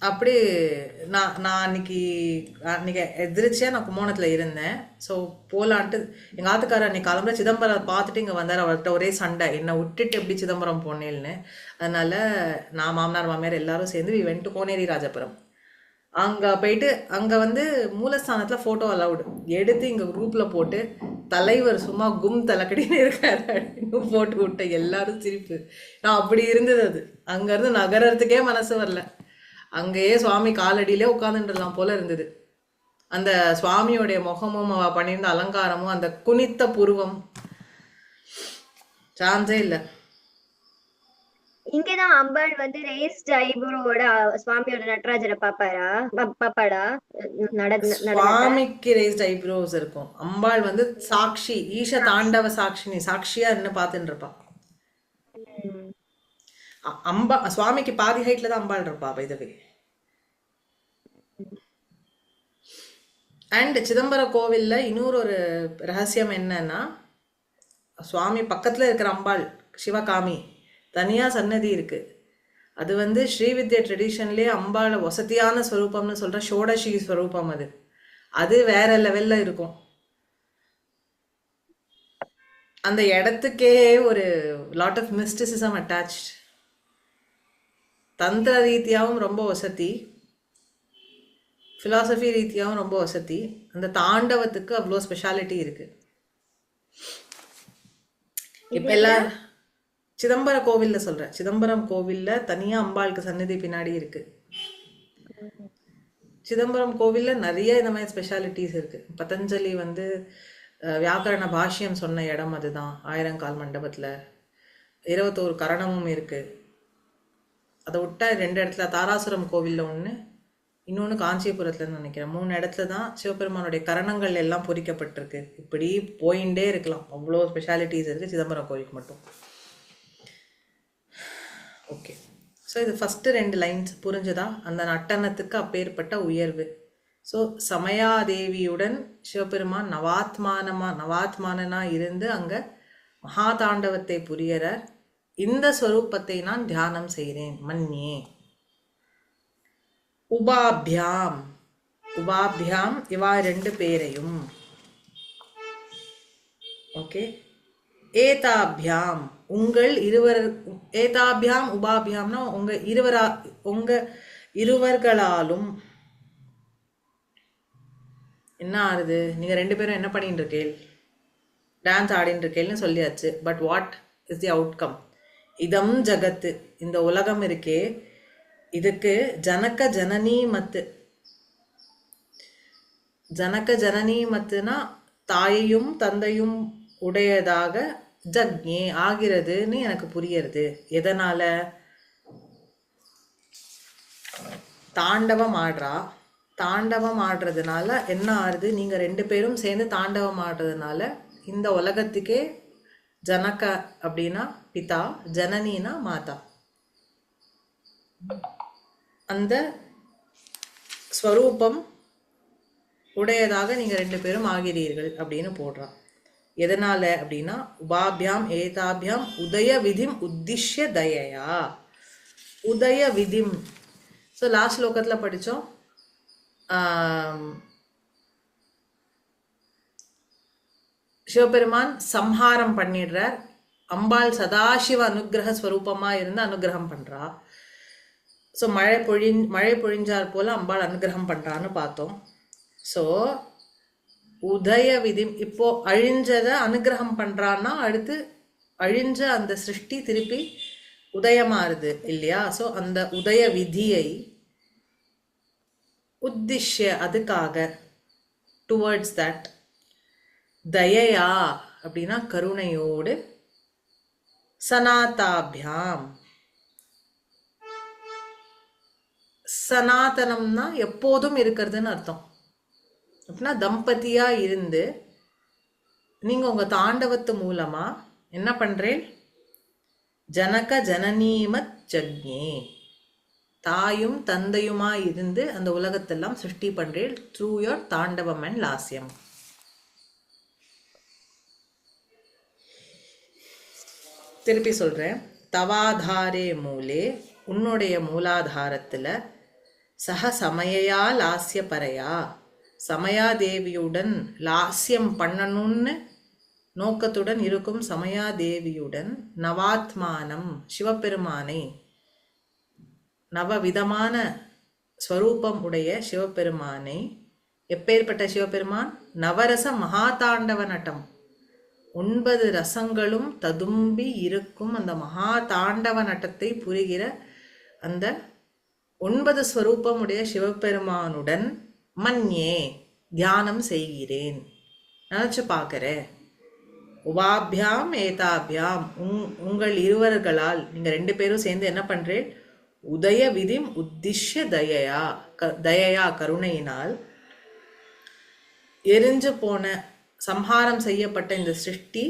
அப்படி நான் அன்னைக்கு எதிர்ச்சியாக நான் கும்போணத்தில் இருந்தேன். ஸோ போகலான்ட்டு எங்கள் ஆத்துக்காரர் அன்னைக்கு கிளம்புற சிதம்பரம் பார்த்துட்டு இங்கே வந்தார். அவர்கிட்ட ஒரே சண்டை, என்னை விட்டுட்டு எப்படி சிதம்பரம் போனேன்னு. அதனால் நான் மாமனார் மாமியார் எல்லாரும் சேர்ந்து we went to Koneri Rajapuram. அங்கே போயிட்டு அங்கே மூலஸ்தானத்தில் ஃபோட்டோ அலவுடு எடுத்து இங்கே குரூப்பில் போட்டு தலைவர் சும்மா கும் தலைக்கடின்னு இருக்காரு அப்படின்னு போட்டு விட்டேன். எல்லாரும் சிரிப்பு. நான் அப்படி இருந்தது. அது அங்கேருந்து நகரத்துக்கே மனசு வரல. அங்கேயே சுவாமி காலடியிலே உட்காந்துட்டுலாம் போல இருந்தது. அந்த சுவாமியோடைய முகமும் அவ பண்ணியிருந்த அலங்காரமும் அந்த குனித்த புருவம் சான்ஸே இல்லை. இங்கதான் அம்பாள் ரேஸ்ட் ஐப்ரோவோட சுவாமியோட நடராஜரை பாப்பாடா சுவாமிக்கு ரேஸ்ட் ஐப்ரோஸ் இருக்கும். அம்பாள் சாட்சி, ஈஷ தாண்டவ சாட்சினி, சாட்சியா என்ன பார்த்துட்டு இருப்பா. சுவாமிக்கு பாதி ஹைட்ல தான் அம்பாள் இருப்பா இதுவே. அண்ட் சிதம்பரம் கோவில்ல இன்னொரு ஒரு ரகசியம் என்னன்னா, சுவாமி பக்கத்துல இருக்கிற அம்பாள் சிவகாமி தனியா சன்னதி இருக்கு. அது ஸ்ரீவித்யா ட்ரெடிஷன்லயே அம்பாள் வசதியான ஸ்வரூபம்னு சொல்ற ஷோடசி ஸ்வரூபம். அது வேற லெவல்ல இருக்கும். அந்த இடத்துக்கே ஒரு லாட் ஆஃப் மிஸ்டிசிசம் அட்டாச்ட். தந்திர ரீதியாகவும் ரொம்ப வசதி, ஃபிலாசபி ரீதியாகவும் ரொம்ப வசதி. அந்த தாண்டவத்துக்கு அவ்வளோ ஸ்பெஷாலிட்டி இருக்கு. இப்ப எல்லாரும் சிதம்பரம் கோவில்ல சொல்றேன். சிதம்பரம் கோவில்ல தனியா அம்பாளுக்கு சன்னதி பின்னாடி இருக்கு. சிதம்பரம் கோவில்ல நிறைய இந்த மாதிரி ஸ்பெஷாலிட்டிஸ் இருக்கு. பதஞ்சலி வியாக்கரண பாஷ்யம் சொன்ன இடம் அதுதான். 1000 கால் மண்டபத்துல 21 கரணமும் இருக்கு. அதை விட்டா 2 இடத்துல, தாராசுரம் கோவில்ல ஒன்று, இன்னொன்று காஞ்சிபுரத்துலன்னு நினைக்கிறேன். 3 இடத்துல தான் சிவபெருமானுடைய கரணங்கள் எல்லாம் பொறிக்கப்பட்டிருக்கு. இப்படி போயிண்டே இருக்கலாம். அவ்வளோ ஸ்பெஷாலிட்டிஸ் இருக்கு சிதம்பரம் கோவிலுக்கு மட்டும். ஓகே, ஸோ இது ஃபஸ்ட்டு 2 லைன்ஸ் புரிஞ்சுதா? அந்த நட்டனத்துக்கு அப்பேற்பட்ட உயர்வு. ஸோ சமயாதேவியுடன் சிவபெருமான் நவாத்மானனா இருந்து அங்கே மகாதாண்டவத்தை புரியறார். இந்த ஸ்வரூபத்தை நான் தியானம் செய்கிறேன் மன்னியே. உபாபியாம் இவா 2 பேரையும். ஓகே, ஏதாபியாம் உங்கள் இருவர், ஏதாபியாம் உபாபியாம்னா உங்க இருவர்களாலும். என்ன ஆறுது? நீங்க 2 பேரும் என்ன பண்ணிட்டு இருக்கீள்? டான்ஸ் ஆடின்னு இருக்கேன்னு சொல்லியாச்சு. But what is the outcome? இதம் ஜகத்து, இந்த உலகம் இருக்கே, இதுக்கு ஜனக ஜனனி மத்துனா தாயையும் தந்தையும் உடையதாக ஜக்ஞே ஆகிறதுன்னு எனக்கு புரியறது. எதனால? தாண்டவம் ஆடுறதுனால என்ன ஆறுது? நீங்க 2 பேரும் சேர்ந்து தாண்டவம் ஆடுறதுனால இந்த உலகத்துக்கே ஜனக அப்படின்னா பிதா, ஜனனினா மாதா. அந்த ஸ்வரூபம் உடையதாக நீங்க 2 பேரும் ஆகிறீர்கள் அப்படின்னு போடுறான். எதனால அப்படின்னா உபாபியாம் ஏதாபியாம் உதய விதிம் உத்திஷ்ய தயையா. உதய விதிம். ஸோ லாஸ்ட் ஸ்லோகத்துல படித்தோம். சிவபெருமான் சம்ஹாரம் பண்ணிடுறார். அம்பாள் சதாசிவ அனுகிரக ஸ்வரூபமா இருந்து அனுகிரகம் பண்றா. ஸோ மழை பொழிஞ்சார் போல அம்பாள் அனுகிரகம் பண்றான்னு பார்த்தோம். ஸோ உதய விதி. இப்போ அழிஞ்சதை அனுகிரகம் பண்றான்னா அடுத்து அழிஞ்ச அந்த சிருஷ்டி திருப்பி உதயமாறுது இல்லையா? ஸோ அந்த உதய விதியை உத்திஷ்ய அதுக்காக, டுவர்ட்ஸ் தட், தயையா அப்படின்னா கருணையோடு, சனாதாபியாம், சனாதனம்னா எப்போதும் இருக்கிறதுன்னு அர்த்தம். அப்படின்னா தம்பதியா இருந்து நீங்க உங்க தாண்டவத்து மூலமா என்ன பண்றேன்? ஜனக ஜனனீமத் ஜக்ஞே, தாயும் தந்தையுமா இருந்து அந்த உலகத்தெல்லாம் சிருஷ்டி பண்றேன் த்ரூ யோர் தாண்டவம் அண்ட் லாஸ்யம். திருப்பி சொல்றேன். தவாதாரே மூலே, உன்னுடைய மூலாதாரத்துல, சக சமயா லாஸ்ய பரையா, சமயாதேவியுடன் லாஸ்யம் பண்ணணும்னு நோக்கத்துடன் இருக்கும் சமயாதேவியுடன், நவாத்மானம் சிவபெருமானை, நவவிதமான ஸ்வரூபம் உடைய சிவபெருமானை. எப்பேற்பட்ட சிவபெருமான்? நவரச மகாதாண்டவ நட்டம், 9 ரசங்களும் ததும்பி இருக்கும் அந்த மகா தாண்டவ நட்டத்தை புரிகிற அந்த 9 ஸ்வரூபம் உடைய சிவபெருமானுடன் மன்யே தியானம் செய்கிறேன், நினைச்சு பார்க்கிறேன். உபாபியாம் ஏதாபியாம், உங்கள் இருவர்களால், நீங்க 2 பேரும் சேர்ந்து என்ன பண்றேன்? உதய விதிம் உத்திஷ்ய தயையா, தயையா கருணையினால் எரிஞ்சு போன சம்ஹாரம் செய்யப்பட்ட இந்த சிருஷ்டி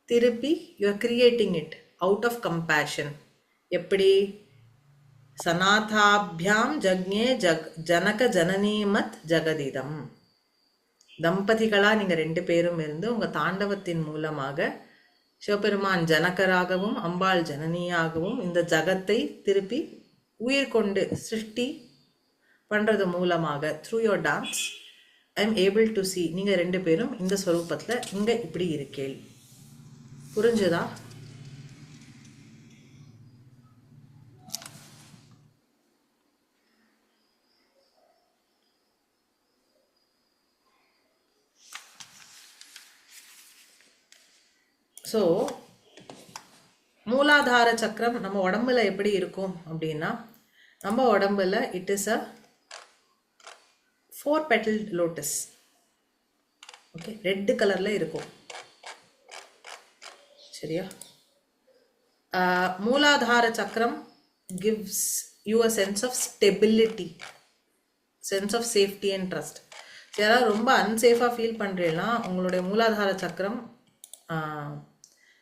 திருப்பி you are creating it out of compassion. எப்படி? சனாதாபியாம் ஜக்ஞே ஜனக ஜனனீமத் ஜெகதிதம், தம்பதிகளா நீங்க 2 பேரும் இருந்து உங்க தாண்டவத்தின் மூலமாக சிவபெருமான் ஜனகராகவும் அம்பாள் ஜனனியாகவும் இந்த ஜகத்தை திருப்பி உயிர் கொண்டு சிருஷ்டி பண்றது மூலமாக through your dance I am able to C, நீங்க 2 பேரும் இந்த ஸ்வரூபத்துல இங்க இப்படி இருக்கேள். புரிஞ்சுதா? ஸோ மூலாதார சக்கரம் நம்ம உடம்புல எப்படி இருக்கும் அப்படின்னா, நம்ம உடம்புல it is a 4 petaled lotus. Okay, red கலர்ல இருக்கும். சரியா? மூலாதார சக்கரம் gives you a sense of stability, sense of safety and trust. யாராவது ரொம்ப அன்சேஃபாக ஃபீல் பண்ணுறீங்கன்னா உங்களுடைய மூலாதார சக்கரம்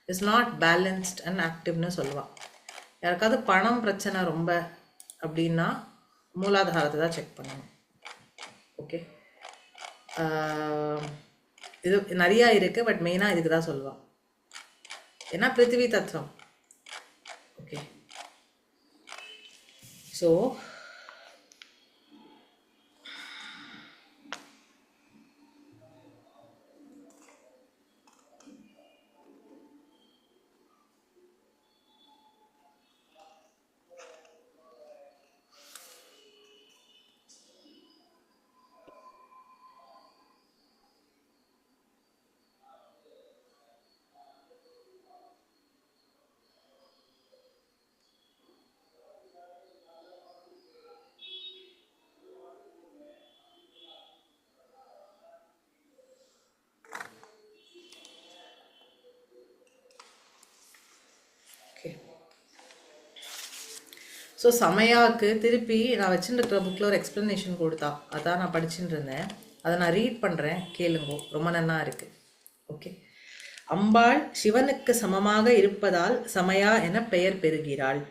இஸ் நாட் பேலன்ஸ்ட் அண்ட் ஆக்டிவ்னு சொல்லுவாள். யாருக்காவது பணம் பிரச்சனை ரொம்ப அப்படின்னா மூலாதாரத்தை தான் செக் பண்ணணும். ஓகே, இது நிறையா இருக்குது, பட் மெயினாக இதுக்கு தான் சொல்லுவாள். ஏன்னா பிருத்திவி தத்துவம். ஓகே, ஸோ ஸோ சமயாவுக்கு திருப்பி நான் வச்சுருக்கிற புக்கில் ஒரு எக்ஸ்ப்ளனேஷன் கொடுத்தா, அதான் நான் படிச்சுட்டு இருந்தேன். அதை நான் ரீட் பண்ணுறேன், கேளுங்கோ, ரொம்ப நன்னா இருக்குது. ஓகே, அம்பாள் சிவனுக்கு சமமாக இருப்பதால் சமயா என பெயர் பெறுகிறாள்.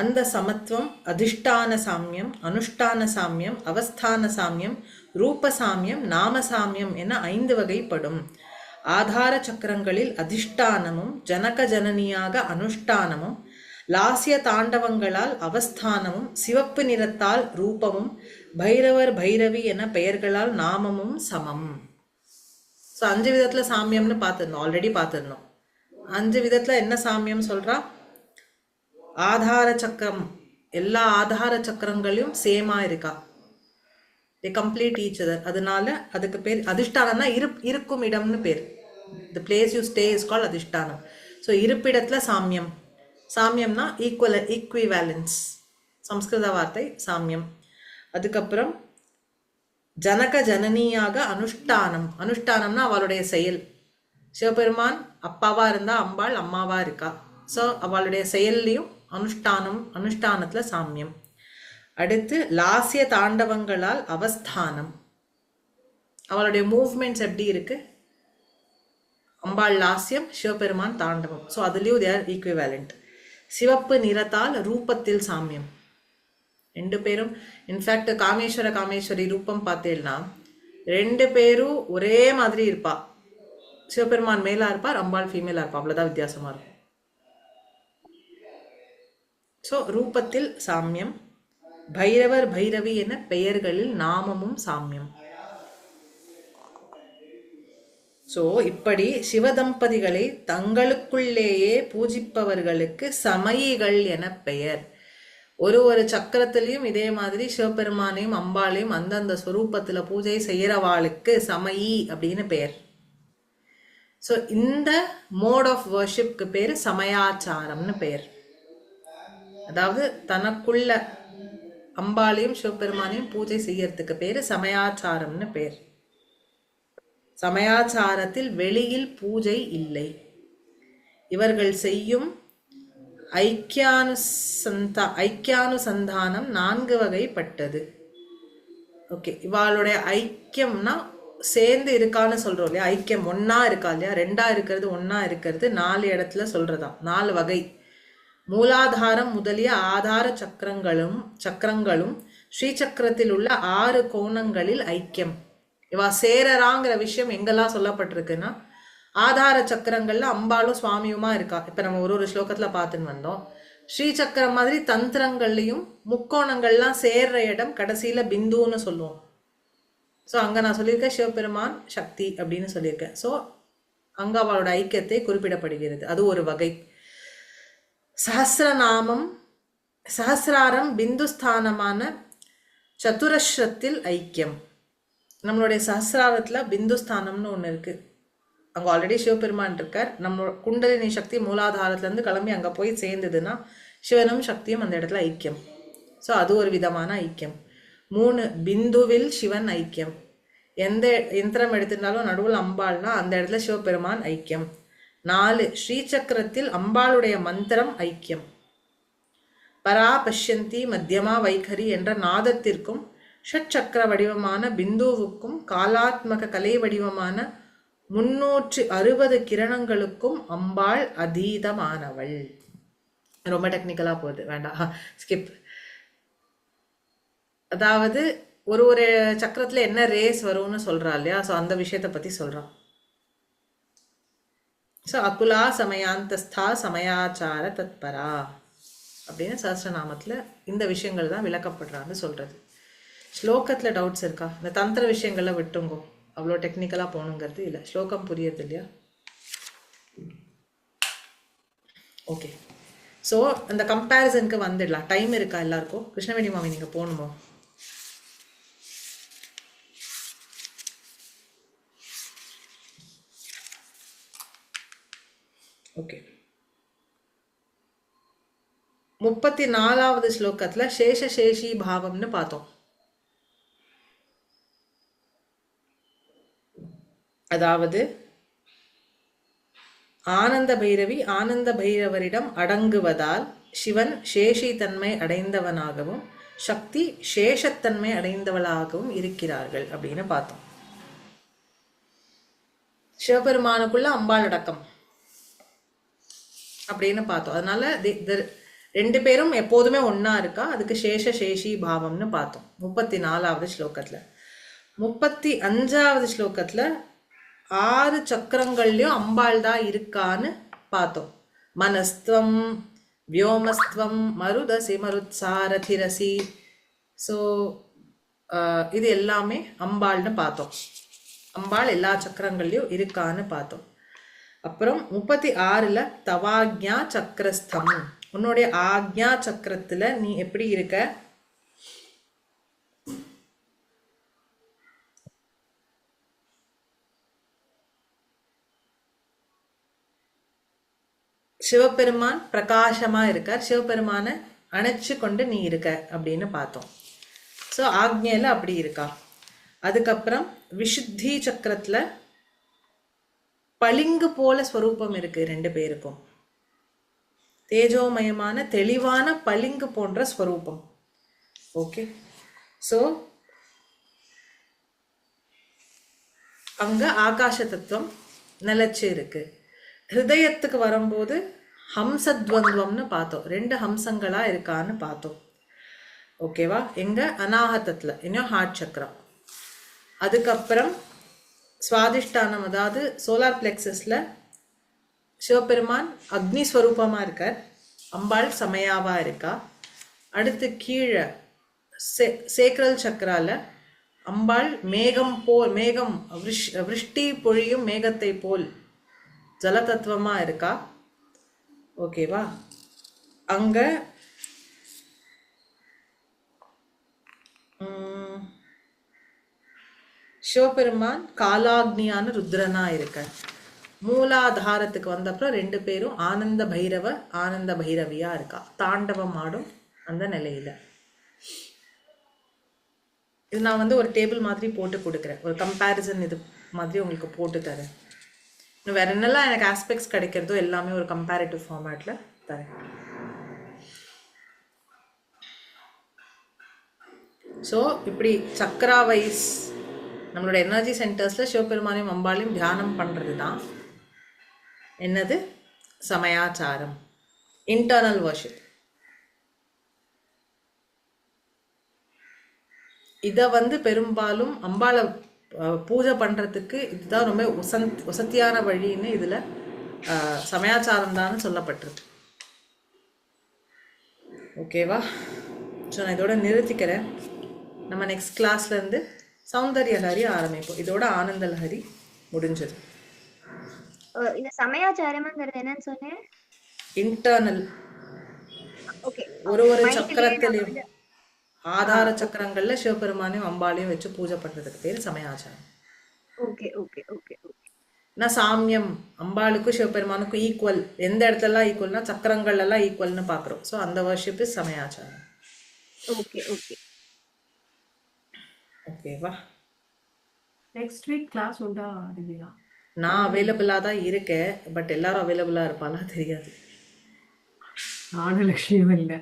அந்த சமத்துவம் அதிஷ்டான சாமியம், அனுஷ்டான சாமியம், அவஸ்தான சாமியம், ரூப சாமியம், நாம சாமியம் என 5 வகைப்படும். ஆதார சக்கரங்களில் அதிஷ்டானமும் ஜனக ஜனனியாக அனுஷ்டானமும் லாஸ்ய தாண்டவங்களால் அவஸ்தானமும் சிவப்பு நிறத்தால் ரூபமும் பைரவர் பைரவி என பெயர்களால் நாமமும் சமம். ஸோ 5 விதத்துல சாமியம்னு பார்த்துருந்தோம், ஆல்ரெடி பார்த்துருந்தோம். 5 விதத்துல என்ன சாமியம் சொல்றா? ஆதார சக்கரம் எல்லா ஆதார சக்கரங்களையும் சேமா இருக்கா. they complete each other. அதனால அதுக்கு பேர் அதிஷ்டானம்னா இருக்கும் இடம்னு பேர். the place you stay is called அதிஷ்டானம். ஸோ இருப்பிடத்துல சாமியம். சாமியம்னா ஈக்குவிவேலன்ஸ், சம்ஸ்கிருத வார்த்தை சாமியம். அதுக்கப்புறம் ஜனக ஜனனியாக அனுஷ்டானம். அனுஷ்டானம்னா அவளுடைய செயல். சிவபெருமான் அப்பாவா இருந்தா அம்பாள் அம்மாவா இருக்கா. ஸோ அவளுடைய செயல்லையும் அனுஷ்டானத்துல சாமியம். அடுத்து லாஸ்ய தாண்டவங்களால் அவஸ்தானம். அவளுடைய மூவ்மெண்ட்ஸ் எப்படி இருக்கு? அம்பாள் லாஸ்யம், சிவபெருமான் தாண்டவம். ஸோ அதுலேயும் தே ஆர் ஈக்குவிவேலண்ட். சிவப்பு நிறத்தால் ரூபத்தில் சாமியம். ரெண்டு பேரும் இன்ஃபேக்ட் காமேஸ்வரி ரூபம் பார்த்தேன்னா 2 பேரும் ஒரே மாதிரி இருப்பா. சிவபெருமான் மேலா இருப்பார், அம்பாள் ஃபீமேலா இருப்பா. அவ்வளவுதான் வித்தியாசமா இருக்கும். ஸோ ரூபத்தில் சாமியம். பைரவர் பைரவி என பெயர்களில் நாமமும் சாமியம். ஸோ இப்படி சிவதம்பதிகளை தங்களுக்குள்ளேயே பூஜிப்பவர்களுக்கு சமயிகள் என பெயர். ஒரு சக்கரத்திலையும் இதே மாதிரி சிவபெருமானையும் அம்பாளையும் அந்தந்த ஸ்வரூபத்துல பூஜை செய்யறவாளுக்கு சமயி அப்படின்னு பெயர். ஸோ இந்த மோட் ஆஃப் வர்ஷிப்க்கு பேரு சமயாச்சாரம்னு பெயர். அதாவது தனக்குள்ள அம்பாளையும் சிவபெருமானையும் பூஜை செய்யறதுக்கு பேரு சமயாச்சாரம்னு பேர். சமயாச்சாரத்தில் வெளியில் பூஜை இல்லை. இவர்கள் செய்யும் ஐக்கியானுசந்தானம் 4 வகைப்பட்டது. ஓகே, இவாளுடைய ஐக்கியம்னா சேர்ந்து இருக்கான்னு சொல்றோம் இல்லையா? ஐக்கியம் ஒன்னா இருக்கா இல்லையா? 2ஆ இருக்கிறது, 1ஆ இருக்கிறது, 4 இடத்துல சொல்றதா. 4 வகை. மூலாதாரம் முதலிய ஆதார சக்கரங்களும் ஸ்ரீசக்கரத்தில் உள்ள 6 கோணங்களில் ஐக்கியம். இவா சேரறாங்கிற விஷயம் எங்கெல்லாம் சொல்லப்பட்டிருக்குன்னா, ஆதார சக்கரங்கள்ல அம்பாளும் சுவாமியுமா இருக்கா. இப்ப நம்ம ஒரு ஸ்லோகத்துல பார்த்துன்னு வந்தோம். ஸ்ரீசக்கரம் மாதிரி தந்திரங்கள்லையும் முக்கோணங்கள்லாம் சேர்ற இடம் கடைசியில பிந்துன்னு சொல்லுவோம். ஸோ அங்க நான் சொல்லியிருக்கேன் சிவபெருமான் சக்தி அப்படின்னு சொல்லியிருக்கேன். ஸோ அங்க அவளோட ஐக்கியத்தை குறிப்பிடப்படுகிறது. அது ஒரு வகை. சஹசிராரம் பிந்துஸ்தானமான சதுரஸ்ரத்தில் ஐக்கியம். நம்மளுடைய சஹசிராரத்துல பிந்துஸ்தானம்னு ஒண்ணு இருக்கு. அங்க ஆல்ரெடி சிவபெருமான் இருக்கார். நம்ம குண்டலினி சக்தி மூலாதாரத்துல இருந்து கிளம்பி அங்க போய் சேர்ந்ததுன்னா சிவனும் சக்தியும் அந்த இடத்துல ஐக்கியம். ஸோ அது ஒரு விதமான ஐக்கியம். 3 பிந்துவில் சிவன் ஐக்கியம். எந்த யந்திரம் எடுத்திருந்தாலும் நடுவில் அம்பாள்னா அந்த இடத்துல சிவபெருமான் ஐக்கியம். 4 ஸ்ரீசக்கரத்தில் அம்பாளுடைய மந்திரம் ஐக்கியம். பரா பஷ்யந்தி மத்தியமா வைகரி என்ற நாதத்திற்கும் ஷட்சக்கர வடிவமான பிந்துவுக்கும் காலாத்மக கலை வடிவமான 360 கிரணங்களுக்கும் அம்பாள் அதீதமானவள். ரொம்ப டெக்னிக்கலா போகுது, வேண்டாம், ஸ்கிப். அதாவது ஒரு சக்கரத்துல என்ன ரேஸ் வரும்னு சொல்றா இல்லையா? ஸோ அந்த விஷயத்தை பத்தி சொல்றான். ஸோ அகுலா சமயாந்தஸ்தா சமயாச்சார தத்பரா அப்படின்னு சஹஸ்ரநாமத்துல இந்த விஷயங்கள் தான் விளக்கப்படுறான்னு சொல்றது. ஸ்லோகத்துல டவுட்ஸ் இருக்கா? இந்த தந்திர விஷயங்கள்ல விட்டுங்கோ, அவ்வளோ டெக்னிக்கலா போகணுங்கிறது இல்லை. ஸ்லோகம் புரியுது இல்லையா? ஓகே, ஸோ அந்த கம்பேரிசனுக்கு வந்துடலாம். டைம் இருக்கா எல்லாருக்கும்? கிருஷ்ணவேணி மாமி நீங்க போகணுமோ? ஓகே, 34வது ஸ்லோகத்துல சேஷசேஷி பாவம்னு பார்த்தோம். அதாவது ஆனந்த பைரவி ஆனந்த பைரவரிடம் அடங்குவதால் சிவன் சேஷி தன்மை அடைந்தவனாகவும் சக்தி சேஷத்தன்மை அடைந்தவளாகவும் இருக்கிறார்கள் அப்படின்னு பார்த்தோம். சிவபெருமானுக்குள்ள அம்பாள் அடக்கம் அப்படின்னு பார்த்தோம். அதனால 2 பேரும் எப்போதுமே ஒன்னா இருக்கா. அதுக்கு சேஷி பாவம்னு பார்த்தோம் 34வது ஸ்லோகத்துல. 35வது ஸ்லோகத்துல 6 சக்கரங்கள்லயும் அம்பாள் தான் இருக்கான்னு பார்த்தோம். மனஸ்துவம் வியோமஸ்துவம் மருதசி மருத்சாரதிரசி. ஸோ இது எல்லாமே அம்பாள்னு பார்த்தோம். அம்பாள் எல்லா சக்கரங்கள்லயும் இருக்கான்னு பார்த்தோம். அப்புறம் 36ல தவாக்ஞா சக்கரஸ்தம், உன்னுடைய ஆக்ஞா சக்கரத்துல நீ எப்படி இருக்க? சிவபெருமான் பிரகாசமா இருக்கார், சிவபெருமானை அணைச்சு கொண்டு நீ இருக்க அப்படின்னு பார்த்தோம். ஸோ ஆக்ஞையில அப்படி இருக்கா. அதுக்கப்புறம் விசுத்தி சக்கரத்துல பளிங்கு போல ஸ்வரூபம் இருக்கு ரெண்டு பேருக்கும். தேஜோமயமான தெளிவான பளிங்கு போன்ற ஸ்வரூபம். ஓகே, ஸோ அங்க ஆகாச தத்துவம் நிலைச்சு இருக்கு. ஹிருதயத்துக்கு வரும்போது ஹம்சத்வந்த்வம்னு பார்த்தோம், ரெண்டு ஹம்சங்களா இருக்கான்னு பார்த்தோம். ஓகேவா? எங்க அநாகத்தத்துல இன்னும் ஹார்ட் சக்கரம். அதுக்கப்புறம் சுவாதிஷ்டானம், அதாவது சோலார் பிளெக்ஸஸ்ல சிவபெருமான் அக்னி ஸ்வரூபமா இருக்கார், அம்பாள் சமயாவா இருக்கா. அடுத்து கீழே சேக்ரல் சக்கரால அம்பாள் மேகம் போல், மேகம் விருஷ்டி பொழியும் மேகத்தை போல் ஜலதத்துவமா இருக்கா. ஓகேவா? அங்க சிவபெருமான் காலாக்னியான ருத்ரனா இருக்க. மூலாதாரத்துக்கு வந்தப்புறம் ரெண்டு பேரும் ஆனந்த பைரவ ஆனந்த பைரவியா இருக்கா, தாண்டவம் ஆடும் அந்த நிலையில. இது நான் வந்து ஒரு டேபிள் மாதிரி போட்டு கொடுக்குறேன், ஒரு கம்பேரிசன் இது மாதிரி உங்களுக்கு போட்டு தரேன். இன்னும் வேற என்னெல்லாம் எனக்கு ஆஸ்பெக்ட்ஸ் கிடைக்கிறதோ எல்லாமே ஒரு கம்பேரிட்டிவ் ஃபார்மேட்ல தரேன். ஸோ இப்படி சக்கரா வைஸ் நம்மளோட எனர்ஜி சென்டர்ஸ்ல சிவபெருமானையும் அம்பாளையும் தியானம் பண்றது தான் என்னது சமயாச்சாரம், இன்டர்னல் வர்ஷிப். இதை வந்து பெரும்பாலும் அம்பாளை பூஜை பண்றதுக்கு இதுதான் ரொம்ப வசதியான வழின்னு இதுல சமயாச்சாரம் தான் சொல்லப்பட்டிருக்கு. ஓகேவா? ஸோ நான் இதோட நிறுத்திக்கிறேன். நம்ம நெக்ஸ்ட் கிளாஸ்ல இருந்து சௌந்தர்ய லஹரி ஆரம்பிப்போம். இதோட ஆனந்த லஹரி முடிஞ்சது. இந்த சமயாச்சாரம்ங்கிறது என்னன்னு சொன்னேன்? இன்டர்னல். ஓகே, ஒரு ஒரு சக்கரத்திலையும் ஆதார சக்கரங்கள்ல சிவபெருமானையும் அம்பாளையும் வச்சு பூஜை பண்றதுக்கு பேர் சமயாச்சாரம். Okay okay okay okay. நான் சாமியம் அம்பாளுக்கும் சிவபெருமானுக்கும் ஈக்குவல், எந்த இடத்துலலாம் ஈக்குவல்னா சக்கரங்கள் எல்லாம் ஈக்குவல்னு பாக்குறோம். ஸோ அந்த வர்ஷிப் இஸ் சமயாச்சாரம். ஓகே ஓகே ஓகேவா? நெக்ஸ்ட் வீக் கிளாஸ் உண்டா திவ்யா? நான் அவைலபிளாக தான் இருக்கேன், பட் எல்லாரும் அவைலபிளாக இருப்பாளா தெரியாது. நானும் லட்சியம் இல்லை.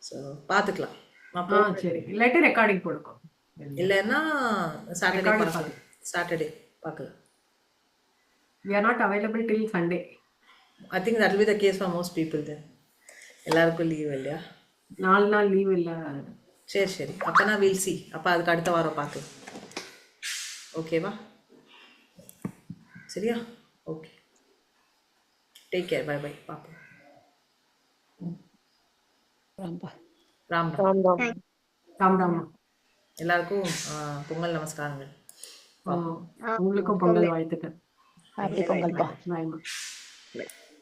ஸோ பார்த்துக்கலாம். ஆ சரி, இல்லாட்டி ரெக்கார்டிங் போடுக்கோ. இல்லைன்னா சாட்டர்டே Recording பார்க்கலாம். சாட்டர்டே பார்க்கலாம். We are not available till Sunday. I think that will be the case for most people. Then எல்லாருக்கும் லீவ் இல்லையா? 4 நாள் லீவ் இல்லை. சரி சரி, அப்போனா வில் சி. அப்போ அதுக்கு அடுத்த வாரம் பார்க்கலாம். ஓகேவா? சரியா? Okay, take care, bye bye, பார்ப்போம். ராம் ராம். ராம் ராம். எல்லாருக்கும் பொங்கல் நமஸ்காரங்கள். உங்களுக்கும் பொங்கல் வாழ்த்துக்கள். ஹாப்பி பொங்கல் பா. பாய்மா.